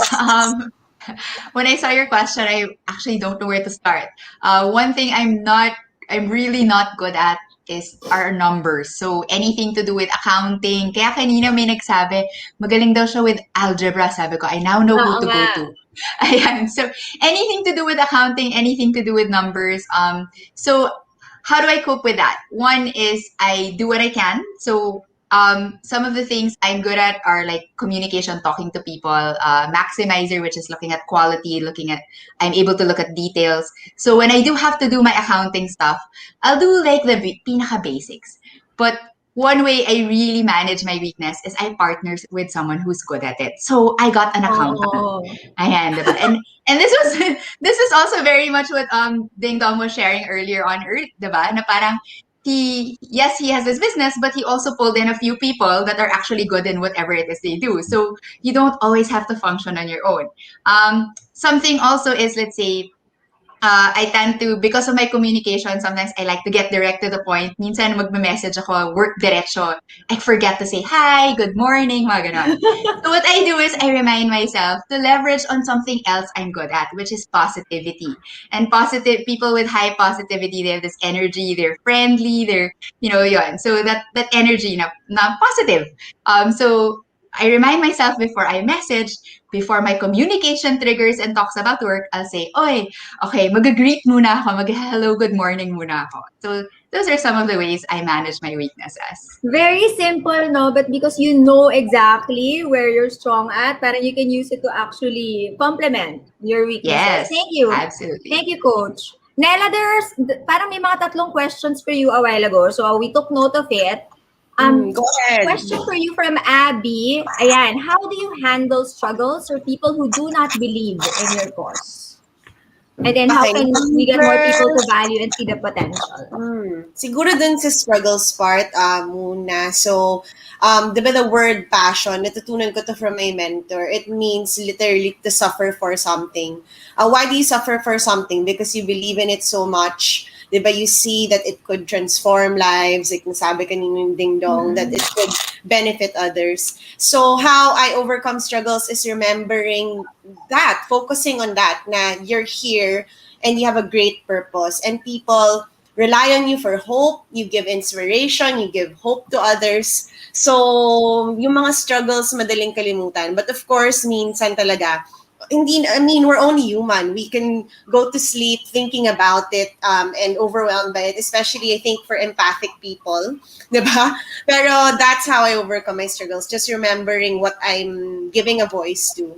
When I saw your question, I actually don't know where to start. One thing I'm really not good at are numbers. So anything to do with accounting. Kaya kanina may nagsabi, magaling daw siya with algebra. Sabi ko, I now know who Oo to go nga. to. Ayan. So anything to do with accounting, anything to do with numbers. So how do I cope with that? One is I do what I can. So some of the things I'm good at are like communication, talking to people, maximizer, which is looking at quality, I'm able to look at details. So when I do have to do my accounting stuff, I'll do like the pinaka basics. But one way I really manage my weakness is I partner with someone who's good at it. So I got an accountant. Oo. Ayan, diba? And this was this is also very much what Ding Dong was sharing earlier on Earth, diba? Na parang he has this business, but he also pulled in a few people that are actually good in whatever it is they do. So you don't always have to function on your own. Something also is, let's say, I tend to, because of my communication, sometimes I like to get direct to the point. Minsan magme-message ako, work diretso. I forget to say hi, good morning, mga ganon. So what I do is I remind myself to leverage on something else I'm good at, which is positivity. And positive people with high positivity, they have this energy, they're friendly, they're, yun. So that energy na positive. So I remind myself before I message, before my communication triggers and talks about work, I'll say, oy, okay, mag-greet muna ako, mag-hello, good morning muna ako. So those are some of the ways I manage my weaknesses. Very simple, no? But because you know exactly where you're strong at, parang you can use it to actually complement your weaknesses. Yes, Thank you. absolutely. Thank you, Coach. Nella, parang may mga tatlong questions for you a while ago. So we took note of it. Go ahead. Question for you from Abby. Ayan, how do you handle struggles or people who do not believe in your cause? And then how Okay, can we get more people to number- value and see the potential? Siguro dun sa struggles part muna. So, di ba the word passion, natutunan ko to from my mentor. It means literally to suffer for something. Why do you suffer for something? Because you believe in it so much. Di ba, you see that it could transform lives, like nasabi kanina yung Ding Dong, that it could benefit others. So how I overcome struggles is remembering that, focusing on that, na you're here and you have a great purpose and people rely on you for hope, you give inspiration, you give hope to others. So, yung mga struggles madaling kalimutan. But of course, minsan talaga, we're only human. We can go to sleep thinking about it and overwhelmed by it, especially I think for empathic people, diba? Pero that's how I overcome my struggles, just remembering what I'm giving a voice to.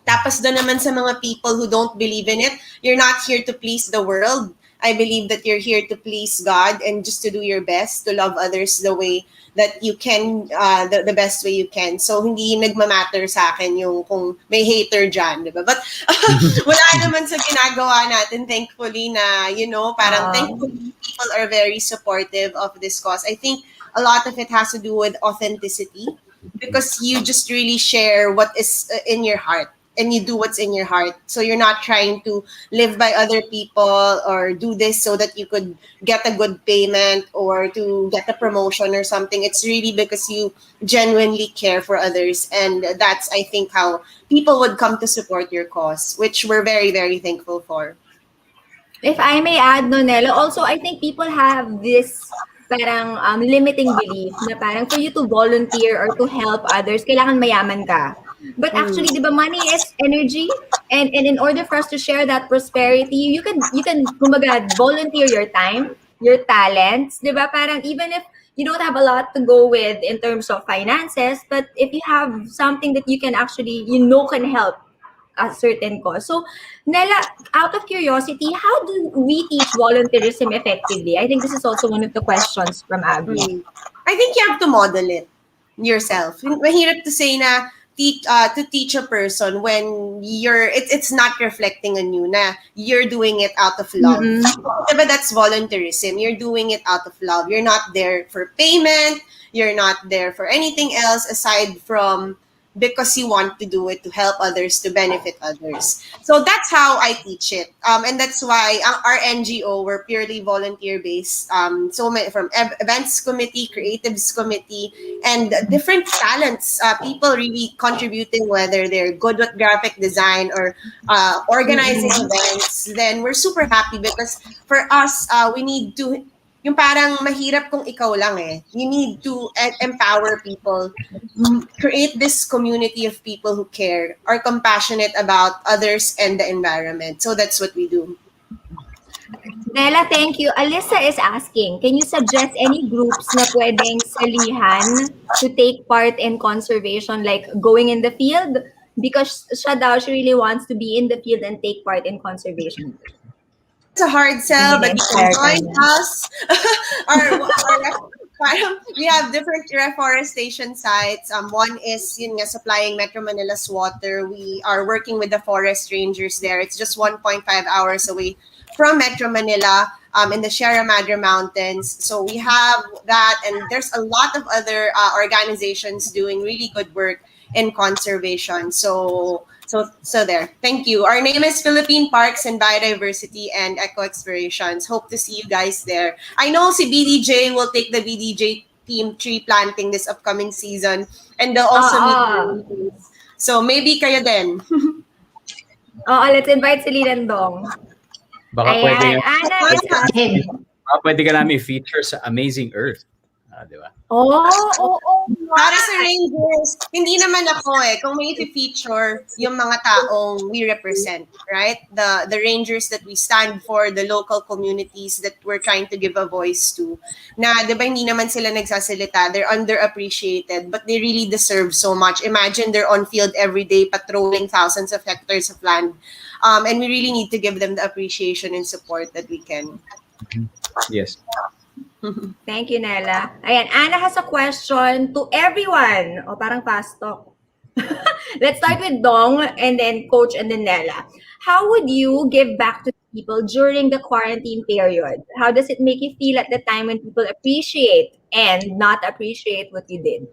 Tapos doon naman sa mga people who don't believe in it, you're not here to please the world. I believe that you're here to please God and just to do your best, to love others the way that you can, the best way you can. So, hindi nagmamatter sa akin yung kung may hater dyan, di ba? But wala naman sa ginagawa natin, thankfully, na, parang thankfully people are very supportive of this cause. I think a lot of it has to do with authenticity because you just really share what is in your heart. And you do what's in your heart. So you're not trying to live by other people or do this so that you could get a good payment or to get a promotion or something. It's really because you genuinely care for others. And that's, I think, how people would come to support your cause, which we're very, very thankful for. If I may add, no, Nella, also, I think people have this parang limiting belief na parang for you to volunteer or to help others, kailangan mayaman ka. But actually, di ba, money is energy, and in order for us to share that prosperity, you can kumbaga volunteer your time, your talents, di ba? Parang even if you don't have a lot to go with in terms of finances, but if you have something that you can actually can help a certain cause. So, Nella, out of curiosity, how do we teach volunteerism effectively? I think this is also one of the questions from Abby. I think you have to model it yourself. Mahirap to say na to teach a person when it's not reflecting on you na you're doing it out of love. But that's volunteerism. You're doing it out of love. You're not there for payment. You're not there for anything else aside from because you want to do it to help others, to benefit others. So that's how I teach it. And that's why our NGO, we're purely volunteer-based. So from events committee, creatives committee, and different talents, people really contributing, whether they're good with graphic design or organizing events, then we're super happy because for us, we need to yung parang mahirap kung ikaw lang eh. You need to empower people, create this community of people who care, are compassionate about others and the environment. So that's what we do. Nella, thank you. Alyssa is asking, can you suggest any groups na pwedeng salihan to take part in conservation, like going in the field? Because she really wants to be in the field and take part in conservation. It's a hard sell, but you can join us. We have different reforestation sites. One is supplying Metro Manila's water. We are working with the forest rangers there. It's just 1.5 hours away from Metro Manila, in the Sierra Madre Mountains. So we have that, and there's a lot of other organizations doing really good work in conservation. So there. Thank you. Our name is Philippine Parks and Biodiversity and Eco Explorations. Hope to see you guys there. I know si BDJ will take the BDJ team tree planting this upcoming season, and they'll also meet. So maybe kayo din. Let's invite Celine and Dong. Baka pwede, Ana, ka namin feature sa Amazing Earth. Di ba? Para sa Rangers, hindi naman ako eh. Kung may feature yung mga taong we represent, right? The Rangers that we stand for, the local communities that we're trying to give a voice to. Na, di ba, hindi naman sila nagsasalita. They're underappreciated, but they really deserve so much. Imagine they're on field every day patrolling thousands of hectares of land. And we really need to give them the appreciation and support that we can. Yes. Thank you, Nella. Ayan, Anna has a question to everyone. Parang fast talk. Let's start with Dong, and then Coach, and then Nella. How would you give back to people during the quarantine period? How does it make you feel at the time when people appreciate and not appreciate what you did?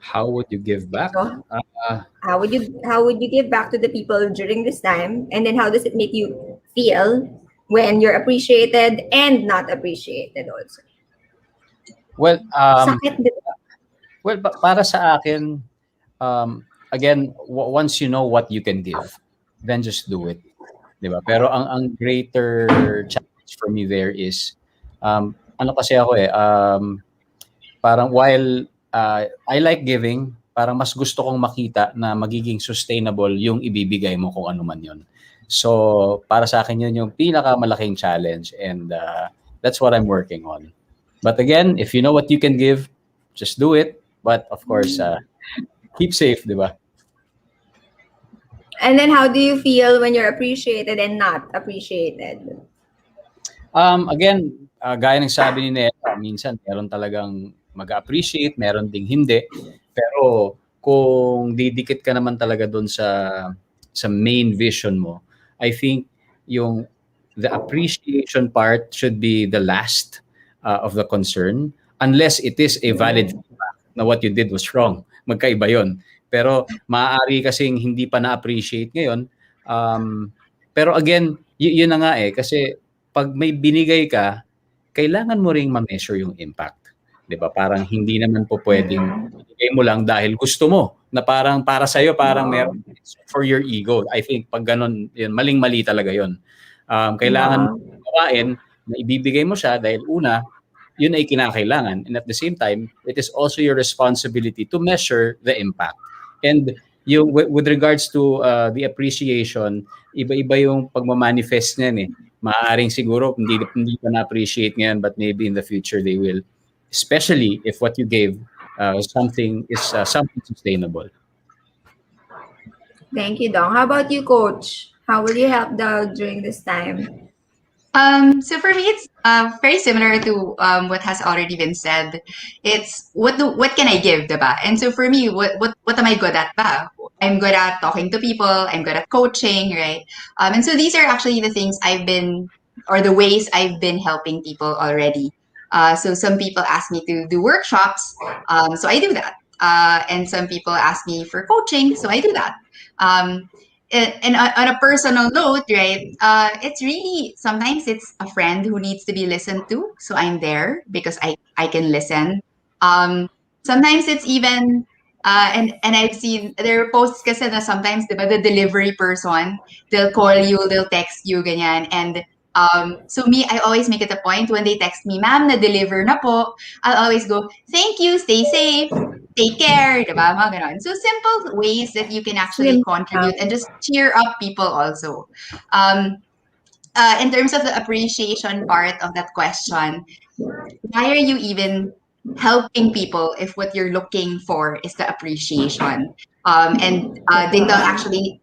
How would you give back? So, how would you give back to the people during this time, and then how does it make you feel when you're appreciated and not appreciated also? Well, Sakit, para sa akin, again, once you know what you can give, then just do it. Diba? Pero ang greater challenge for me there is, ano kasi ako parang while I like giving, parang mas gusto kong makita na magiging sustainable yung ibibigay mo kung ano man yun. So, para sa akin yun yung pinakamalaking challenge, and that's what I'm working on. But again, if you know what you can give, just do it. But of course, keep safe, di ba? And then how do you feel when you're appreciated and not appreciated? Again, gaya ng sabi ni Nella, minsan meron talagang mag-appreciate, meron ding hindi. Pero kung didikit ka naman talaga doon sa main vision mo, I think the appreciation part should be the last of the concern, unless it is a valid feedback na what you did was wrong. Magkaiba yun. Pero maaari kasing hindi pa na-appreciate ngayon. Pero again, yun na nga kasi pag may binigay ka, kailangan mo ring ma-measure yung impact. 'Di ba? Parang hindi naman po pwedeng ibigay mo lang dahil gusto mo, na parang para sa iyo, parang meron for your ego. I think pag ganun, yun, maling-mali talaga yun. Kailangan gawain na ibibigay mo siya dahil una, yun ay kinakailangan. And at the same time, it is also your responsibility to measure the impact. And with regards to the appreciation, iba-iba yung pagmamanifest niyan Maaaring siguro hindi pa na-appreciate ngayon, but maybe in the future they will. Especially if what you gave something sustainable. Thank you, Dong. How about you, Coach? How will you help during this time? So for me, it's very similar to what has already been said. It's what can I give, diba? And so for me, what am I good at, ba? I'm good at talking to people. I'm good at coaching, right? And so these are actually the things the ways I've been helping people already. So some people ask me to do workshops, so I do that. And some people ask me for coaching, so I do that. And on a personal note, right, it's really, sometimes it's a friend who needs to be listened to, so I'm there because I can listen. Sometimes it's even, and I've seen, there are posts kasi na sometimes, diba, the delivery person, they'll call you, they'll text you, ganyan, and So me, I always make it a point when they text me, ma'am, na-deliver na po. I'll always go, thank you, stay safe, take care, diba? Mga ganon. So simple ways that you can actually Slim contribute and just cheer up people also. In terms of the appreciation part of that question, why are you even helping people if what you're looking for is the appreciation? And Dingdong actually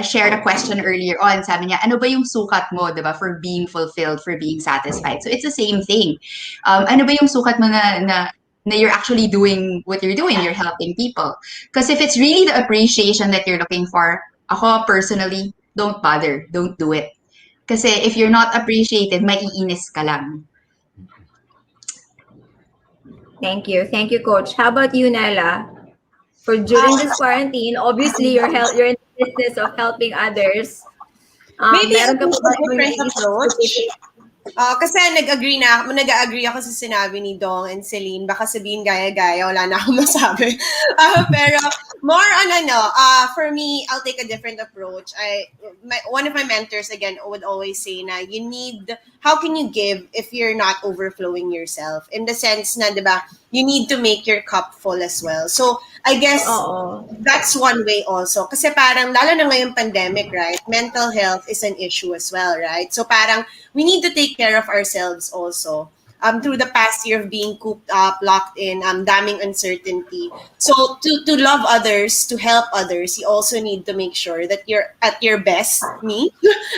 shared a question earlier on. Sabi niya, ano ba yung sukat mo, diba, for being fulfilled, for being satisfied? So it's the same thing. Ano ba yung sukat mo na you're actually doing what you're doing, you're helping people? Because if it's really the appreciation that you're looking for, ako personally, don't bother, don't do it. Kasi if you're not appreciated, maiinis ka lang. Thank you. Thank you, Coach. How about you, Nella? For during this quarantine, obviously you're in the business of helping others. Maybe Meron ka a pa ba different naisip approach. specific? Kasi nag-agree ako sa sinabi ni Dong and Celine. Baka sabihin gaya-gaya, wala na akong masabi. Pero more on for me, I'll take a different approach. One of my mentors, again, would always say na how can you give if you're not overflowing yourself? In the sense na, di ba, you need to make your cup full as well. So, I guess that's one way also. Kasi parang, lalo na ngayong pandemic, right? Mental health is an issue as well, right? So parang, we need to take care of ourselves also. Through the past year of being cooped up, locked in, daming uncertainty. So to love others, to help others, you also need to make sure that you're at your best,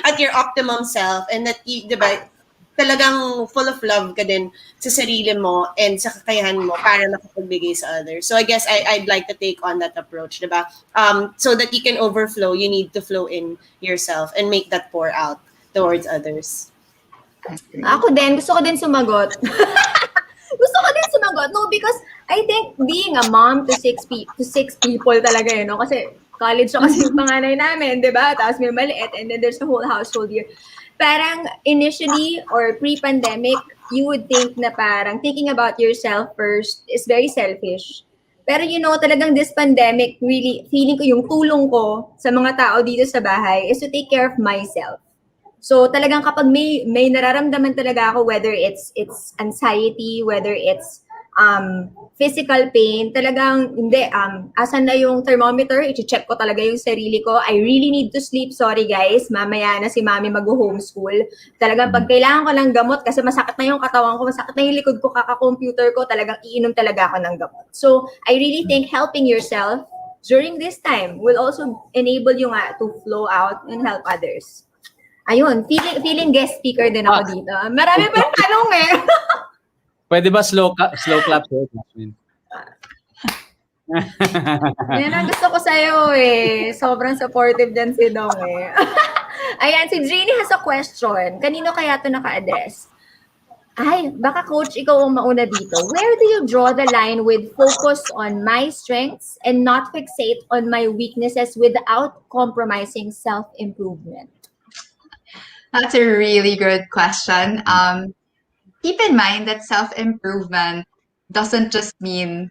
at your optimum self, and that you, diba, talagang full of love ka din sa sarili mo and sa kakayahan mo para makapagbigay sa others. So I guess I'd like to take on that approach, diba? So that you can overflow, you need to flow in yourself and make that pour out towards others. Ako din, gusto ko din sumagot. No, because I think being a mom to six people talaga yun, no? Kasi college siya kasi yung panganay namin, di ba? Tapos may maliit and then there's a whole household here. Parang initially or pre-pandemic, you would think na parang thinking about yourself first is very selfish. Pero talagang this pandemic, really, feeling ko yung tulong ko sa mga tao dito sa bahay is to take care of myself. So talagang kapag may nararamdaman talaga ako, whether it's anxiety, whether it's physical pain, talagang hindi, asan na yung thermometer, i-check ko talaga yung sarili ko. I really need to sleep. Sorry guys, mamaya na si mami mag-homeschool. Talagang pag kailangan ko ng gamot kasi masakit na yung katawan ko, masakit na yung likod ko, kaka-computer ko, talagang iinom talaga ako ng gamot. So I really think helping yourself during this time will also enable you to flow out and help others. Ayun, feeling guest speaker din ako dito. Marami pa tanong eh. Pwede ba slow clap po, Jasmine? Yan ang gusto ko sa'yo eh. Sobrang supportive din si Dong eh. Ayan, si Jeannie has a question. Kanino kaya ito naka-address? Ay, baka coach, ikaw ang mauna dito. Where do you draw the line with focus on my strengths and not fixate on my weaknesses without compromising self-improvement? That's a really good question. Keep in mind that self-improvement doesn't just mean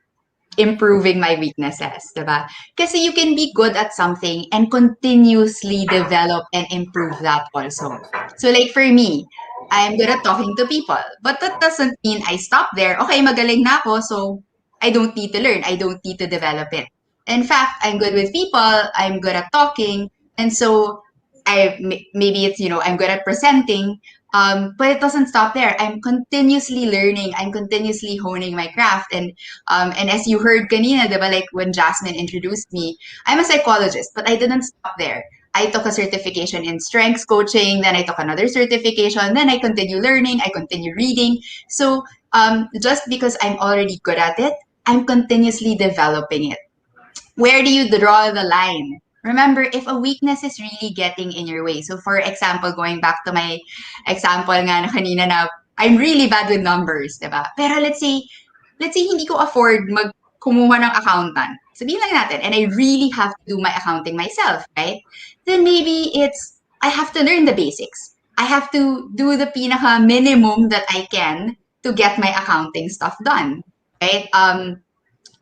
improving my weaknesses, diba? Kasi you can be good at something and continuously develop and improve that also. So like for me, I'm good at talking to people, but that doesn't mean I stop there. Okay, magaling na ako, so I don't need to learn. I don't need to develop it. In fact, I'm good with people. I'm good at talking. And so maybe it's, I'm good at presenting, but it doesn't stop there. I'm continuously learning. I'm continuously honing my craft. And as you heard kanina, diba, like when Jasmine introduced me, I'm a psychologist, but I didn't stop there. I took a certification in strengths coaching, then I took another certification, then I continue learning, I continue reading. So just because I'm already good at it, I'm continuously developing it. Where do you draw the line? Remember, if a weakness is really getting in your way. So for example, going back to my example nga na kanina na I'm really bad with numbers, diba? Pero let's say hindi ko afford kumuha ng accountant. Sabihin lang natin, and I really have to do my accounting myself, right? Then maybe I have to learn the basics. I have to do the pinaka minimum that I can to get my accounting stuff done, right?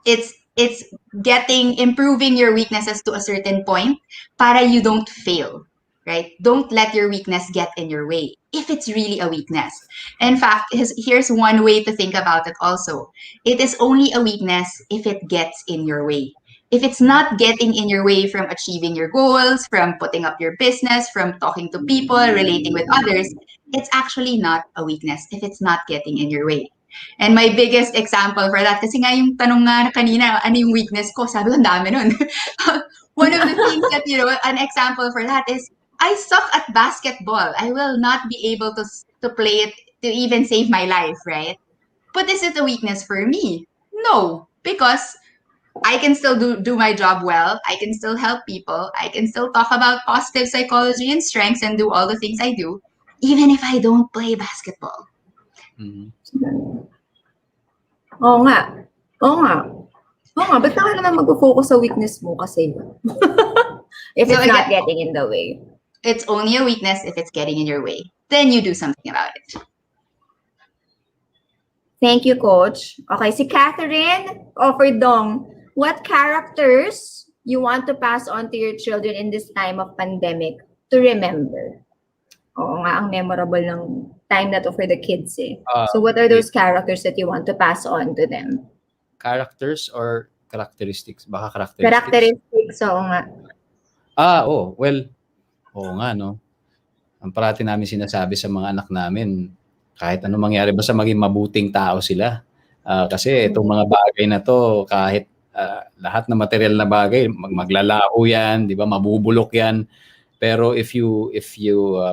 It's improving your weaknesses to a certain point para you don't fail. right? Don't let your weakness get in your way if it's really a weakness. In fact, here's one way to think about it also. It is only a weakness if it gets in your way. If it's not getting in your way from achieving your goals, from putting up your business, from talking to people, relating with others, it's actually not a weakness if it's not getting in your way. And my biggest example for that, kasi nga yung tanong nga kanina, ano yung weakness ko? Sabi ko, ang dami nun. One of the things that, an example for that is, I suck at basketball. I will not be able to play it to even save my life, right? But is it a weakness for me? No, because I can still do my job well. I can still help people. I can still talk about positive psychology and strengths and do all the things I do, even if I don't play basketball. Oo nga. Oo nga. Oo nga. Ba't ka naman mag-focus sa weakness mo kasi? If So it's not again, getting in the way. it's only a weakness if it's getting in your way. Then you do something about it. Thank you, Coach. Okay, si Catherine offered Dong, what characters you want to pass on to your children in this time of pandemic to remember? Oo nga, ang memorable ng time na to for the kids eh. So what are those characters that you want to pass on to them? Characters or characteristics? Baka characteristics. Characteristics, oo nga. Well, oo nga, no? Ang parati namin sinasabi sa mga anak namin, kahit ano mangyari, basta maging mabuting tao sila. Kasi itong mga bagay na to, kahit lahat na material na bagay, maglalaho yan, di ba? Mabubulok yan. Pero if you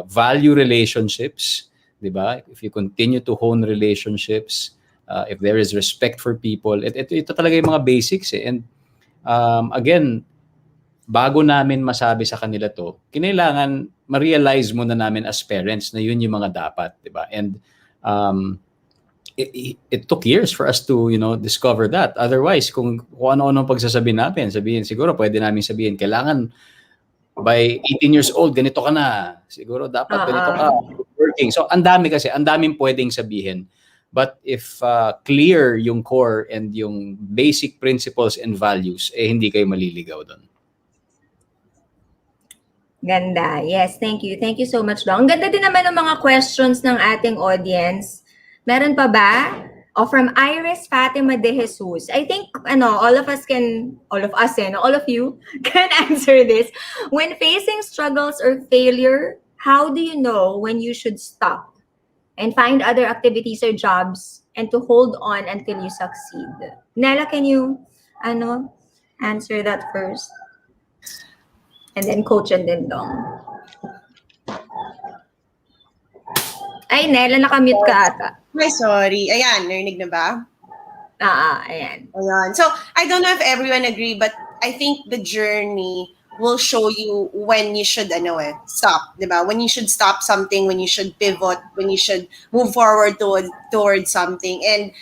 value relationships, di ba? If you continue to hone relationships, if there is respect for people, ito talaga yung mga basics eh. And again, bago namin masabi sa kanila to, kinailangan ma-realize muna namin as parents na yun yung mga dapat, di ba? And it took years for us to, discover that. Otherwise, kung ano-ano pagsasabi natin, siguro pwede namin sabihin, kailangan by 18 years old, ganito ka na. Siguro dapat ganito ka. Working. So, ang daming pwedeng sabihin. But if clear yung core and yung basic principles and values, hindi kayo maliligaw doon. Ganda. Yes, thank you. Thank you so much, Dong. Ang ganda din naman ng mga questions ng ating audience. Meron pa ba? From Iris Fatima de Jesus. I think, all of you can answer this. When facing struggles or failure, how do you know when you should stop and find other activities or jobs and to hold on until you succeed? Nella, can you, answer that first? And then Coach and then Dong. Ay, Nella, nakamute ka ata. Ay, sorry. Ayan, narinig na ba? Ayan. So, I don't know if everyone agree, but I think the journey will show you when you should stop, diba? When you should stop something, when you should pivot, when you should move forward towards something. And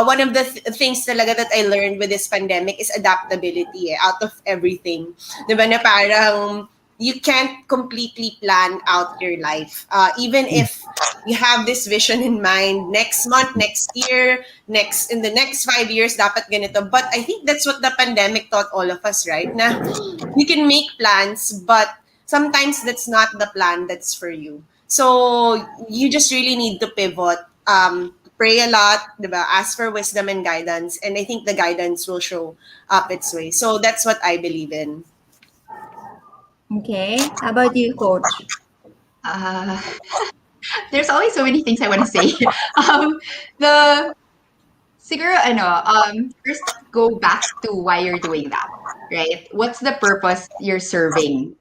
one of the things talaga that I learned with this pandemic is adaptability out of everything. Diba na parang you can't completely plan out your life. Even if you have this vision in mind, next month, next year, in the next 5 years, dapat ganito. But I think that's what the pandemic taught all of us, right? Na you can make plans, but sometimes that's not the plan that's for you. So you just really need to pivot, pray a lot, diba? Ask for wisdom and guidance. And I think the guidance will show up its way. So that's what I believe in. Okay. How about you, Coach? There's always so many things I want to say. First go back to why you're doing that, right? What's the purpose you're serving?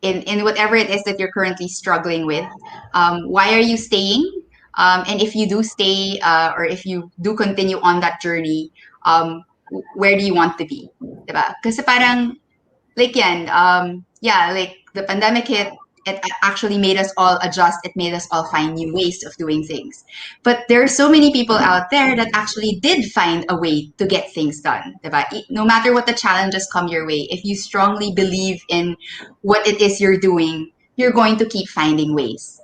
In whatever it is that you're currently struggling with, why are you staying? And if you do stay, or if you do continue on that journey, where do you want to be? Diba? Kasi parang, like the pandemic hit, it actually made us all adjust. It made us all find new ways of doing things. But there are so many people out there that actually did find a way to get things done. Diba? No matter what the challenges come your way, if you strongly believe in what it is you're doing, you're going to keep finding ways.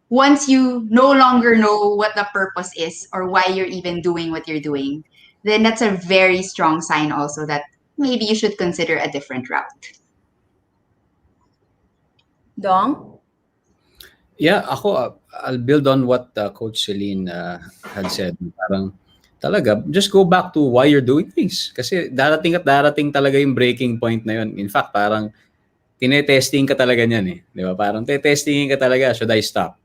Once you no longer know what the purpose is or why you're even doing what you're doing, then that's a very strong sign also that maybe you should consider a different route. Dong? Yeah, ako, I'll build on what Coach Celine had said. Parang talaga, just go back to why you're doing things. Kasi darating at darating talaga yung breaking point na yun. In fact, parang tinetesting ka talaga niyan eh. Di ba? Parang tetestingin ka talaga, should I stop?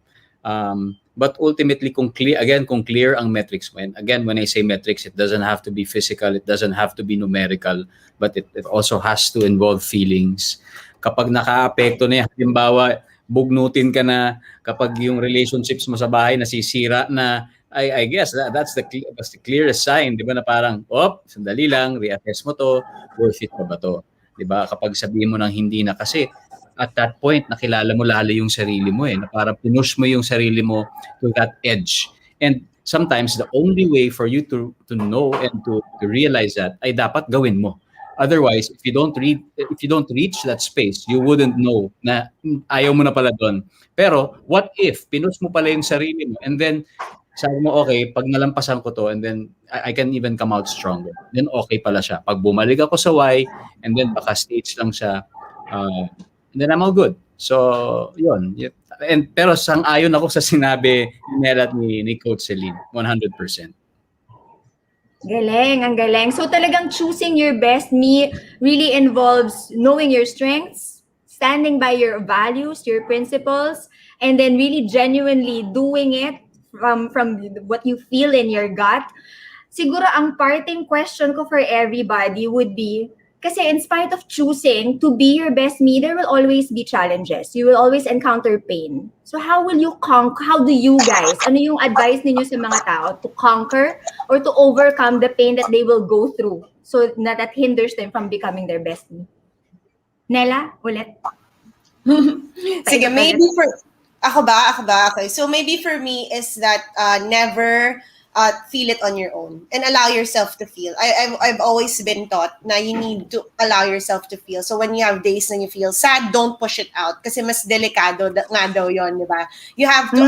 But ultimately, kung clear ang metrics mo, and again, when I say metrics, it doesn't have to be physical, it doesn't have to be numerical, but it also has to involve feelings. Kapag naka-apekto na yan, halimbawa, bugnutin ka na, kapag yung relationships mo sa bahay nasisira na, I guess that's the clearest sign, di ba, na parang, sandali lang, reassess mo to, worth it pa ba to? Di ba? Kapag sabihin mo ng hindi na, kasi at that point, nakilala mo lalo yung sarili mo eh, na parang pinush mo yung sarili mo to that edge. And sometimes the only way for you to know and to realize that ay dapat gawin mo. Otherwise, if you don't reach that space, you wouldn't know na ayaw mo na pala doon. Pero what if pinush mo pala yung sarili mo and then sabi mo, okay, pag nalampasan ko to and then I can even come out stronger. Then okay pala siya. Pag bumalik ako sa why and then baka stage lang siya, and then I'm all good. So, yun. Pero sang-ayon ako sa sinabi ni Nella at ni Coach Celine, 100%. Galing, ang galing. So talagang choosing your best me really involves knowing your strengths, standing by your values, your principles, and then really genuinely doing it from what you feel in your gut. Siguro ang parting question ko for everybody would be, kasi in spite of choosing to be your best me, there will always be challenges. You will always encounter pain. So how will you how do you guys, ano yung advice ninyo sa mga tao to conquer or to overcome the pain that they will go through so that hinders them from becoming their best me? Nella, ulit. Sige, maybe for ako ba? Okay. So maybe for me is that never feel it on your own and allow yourself to feel. I've always been taught na you need to allow yourself to feel. So when you have days when you feel sad, don't push it out kasi mas delikado nga daw yon, di ba? You have to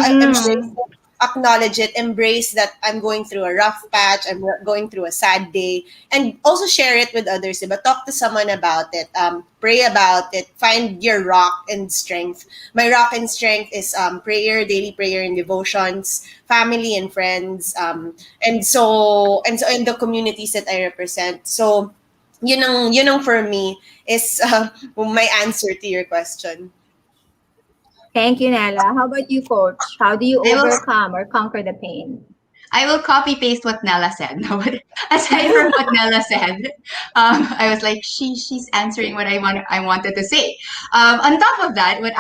acknowledge it, embrace that I'm going through a rough patch, I'm going through a sad day, and also share it with others, diba? Talk to someone about it, pray about it, find your rock and strength. My rock and strength is prayer, daily prayer and devotions, family and friends, and the communities that I represent. So, yun ang for me is my answer to your question. Thank you, Nella. How about you, Coach? How do you overcome or conquer the pain? I will copy paste what Nella said. No, but aside from what Nella said, I was like, she's answering what I wanted to say. On top of that, what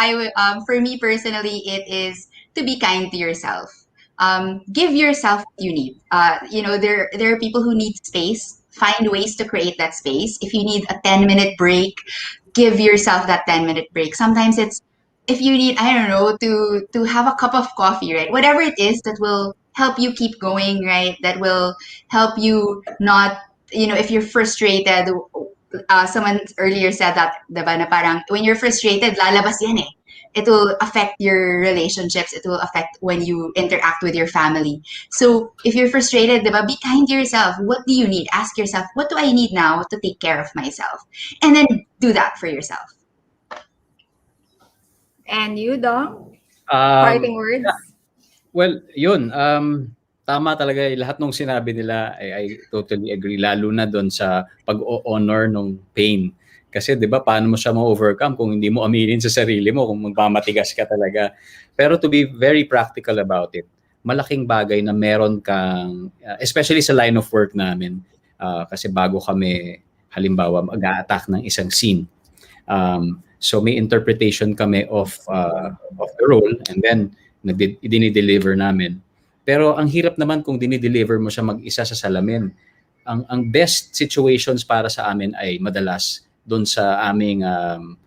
for me personally, it is to be kind to yourself. Give yourself what you need. There are people who need space. Find ways to create that space. If you need a 10-minute break, give yourself that 10-minute break. Sometimes it's, if you need, I don't know, to have a cup of coffee, right? Whatever it is that will help you keep going, right? That will help you not, if you're frustrated, someone earlier said that, diba, na parang when you're frustrated, lalabas yan eh. It will affect your relationships. It will affect when you interact with your family. So if you're frustrated, diba, be kind to yourself. What do you need? Ask yourself, what do I need now to take care of myself? And then do that for yourself. And you, Dong? Parting words? Yeah. Well, yun. Tama talaga lahat ng sinabi nila. I totally agree. Lalo na doon sa pag-honor ng pain. Kasi 'di ba paano mo siya ma-overcome kung hindi mo aminin sa sarili mo, kung magmamatigas ka talaga. Pero to be very practical about it, malaking bagay na meron kang, especially sa line of work namin, kasi bago kami halimbawa mag-a-attack ng isang scene. So may interpretation kami of the role and then dinideliver namin. Pero ang hirap naman kung dinideliver mo siya mag-isa sa salamin. Ang best situations para sa amin ay madalas doon sa aming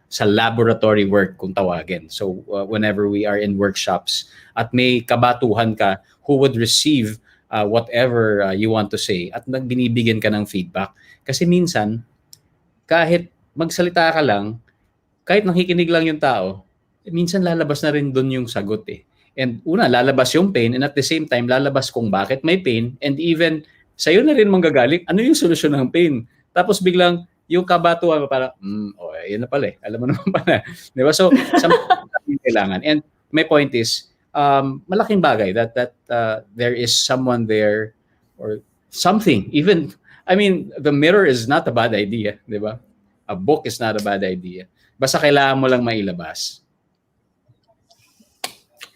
sa laboratory work kung tawagin. So whenever we are in workshops at may kabatuhan ka who would receive whatever you want to say at binibigyan ka ng feedback. Kasi minsan kahit magsalita ka lang, kahit nakikinig lang yung tao, minsan lalabas na rin doon yung sagot eh. And una, lalabas yung pain and at the same time, lalabas kung bakit may pain and even sa'yo na rin manggagaling, ano yung solusyon ng pain? Tapos biglang, yung kabatuan mo parang, yun na pala eh. Alam mo naman pala. Di ba? So, yung kailangan. And my point is, malaking bagay that there is someone there or something. Even, I mean, the mirror is not a bad idea, di ba? A book is not a bad idea. Basta kailangan mo lang mailabas.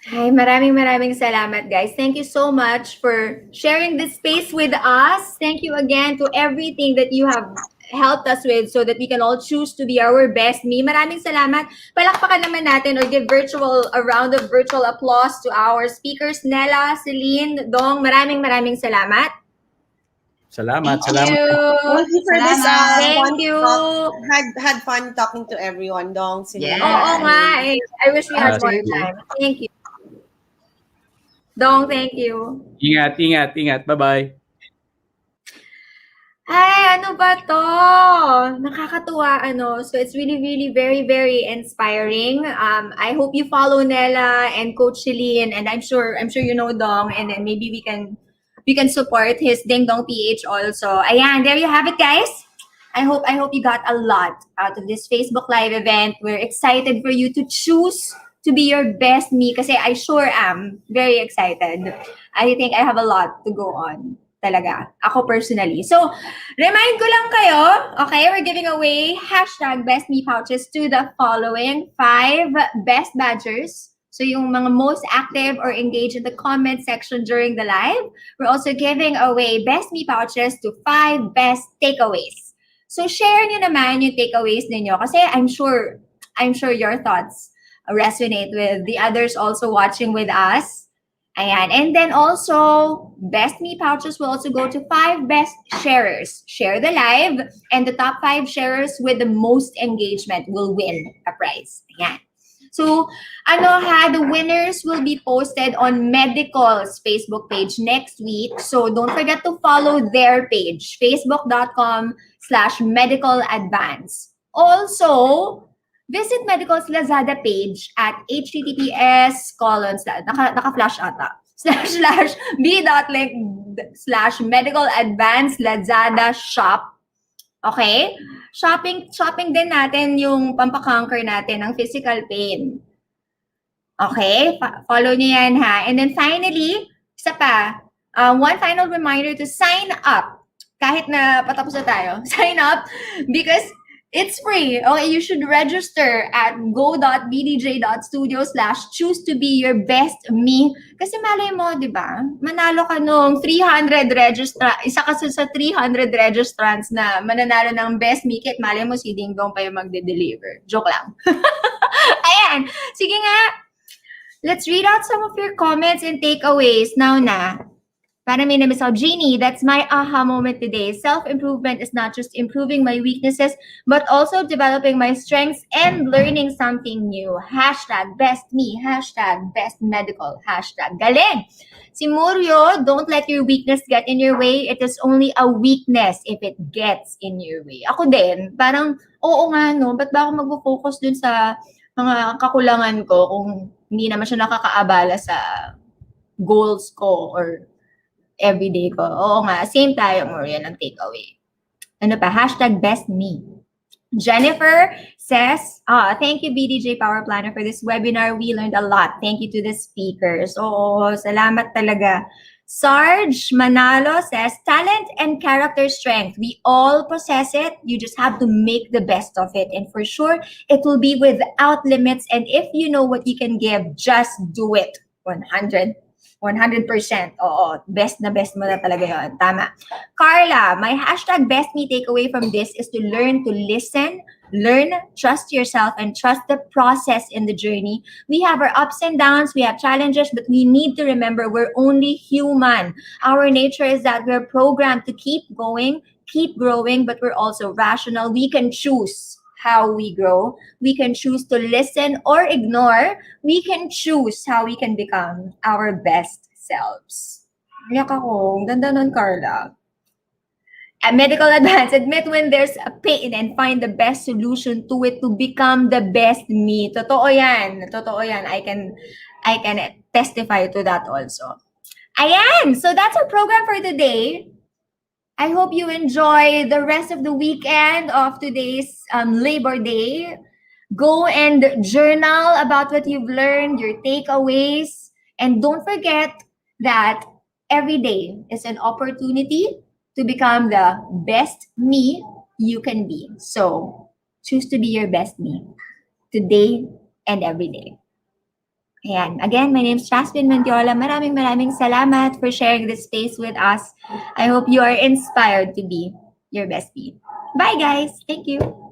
Hi, maraming salamat, guys. Thank you so much for sharing this space with us. Thank you again to everything that you have helped us with so that we can all choose to be our best me. Maraming salamat. Palakpakan naman natin or give a round of virtual applause to our speakers, Nella, Celine, Dong. Maraming salamat. Salamat. Thank you. Thank you for this. Salamat. Thank fun you. talk. Had fun talking to everyone, Dong. Yeah. Oo nga. I wish we had more Absolutely. time. Thank you. Dong, thank you. Ingat. Bye-bye. Ay, ano ba to? Nakakatuwa, ano. So it's really very inspiring. I hope you follow Nella and Coach Celine, and I'm sure you know Dong, and then maybe we can support his Dingdong PH also. Ayan, there you have it, guys. I hope you got a lot out of this Facebook Live event. We're excited for you to choose to be your best me kasi I sure am very excited. I think I have a lot to go on. Talaga. Ako personally. So, remind ko lang kayo, okay, we're giving away #BestMe pouches to the following 5 best badgers. So, yung mga most active or engaged in the comment section during the live. We're also giving away Best Me pouches to 5 best takeaways. So, share nyo naman yung takeaways ninyo kasi I'm sure your thoughts resonate with the others also watching with us. Ayan. And then also, Best Me pouches will also go to 5 best sharers. Share the live, and the top 5 sharers with the most engagement will win a prize. Ayan. So, the winners will be posted on Medicol's Facebook page next week. So, don't forget to follow their page, facebook.com/medicaladvance. Also, visit Medical's Lazada page at https:// naka-flash ata, /b.link/medicaladvance Lazada shop. Okay? Shopping din natin yung pampakonquer natin ng physical pain. Okay? Follow nyo yan, ha? And then finally, isa pa, one final reminder to sign up. Kahit na patapos na tayo, sign up because it's free. Okay, you should register at go.bdj.studio /choosetobeyourbestme. Kasi malay mo, di ba? Manalo ka nung 300 isa ka sa 300 registrants na mananalo ng best me kit. Malay mo si Dingdong pa yung magde-deliver. Joke lang. Ayan. Sige nga. Let's read out some of your comments and takeaways now na. Para may namisaw, Jeannie, that's my aha moment today. Self-improvement is not just improving my weaknesses, but also developing my strengths and learning something new. #bestme, #bestmedical, #galing. Si Murio, don't let your weakness get in your way. It is only a weakness if it gets in your way. Ako din, parang, oo nga, no, ba't ba ako mag-focus dun sa mga kakulangan ko kung hindi naman siya nakakaabala sa goals ko or everyday ko. Oo nga, same tayo, Maria, ng takeaway. Ano pa? #bestme. Jennifer says, thank you, BDJ Power Planner, for this webinar. We learned a lot. Thank you to the speakers. Oo, salamat talaga. Sarge Manalo says, talent and character strength. We all possess it. You just have to make the best of it. And for sure, it will be without limits. And if you know what you can give, just do it. 100%. Oo, best na best mo na talaga yun. Tama. Carla, my #bestme takeaway from this is to learn to listen, learn, trust yourself, and trust the process in the journey. We have our ups and downs, we have challenges, but we need to remember we're only human. Our nature is that we're programmed to keep going, keep growing, but we're also rational. We can choose how we grow. We can choose to listen or ignore. We can choose how we can become our best selves. Yak ako. Ang ganda nun, Carla. At Medical Advance, admit when there's a pain and find the best solution to it to become the best me. Totoo yan. Totoo yan. I can testify to that also. Ayan! So that's our program for today. I hope you enjoy the rest of the weekend of today's Labor Day. Go and journal about what you've learned, your takeaways, and don't forget that every day is an opportunity to become the best me you can be. So choose to be your best me today and every day. Ayan. Again, my name is Jasmine Mantiola. Maraming salamat for sharing this space with us. I hope you are inspired to be your best me. Bye, guys. Thank you.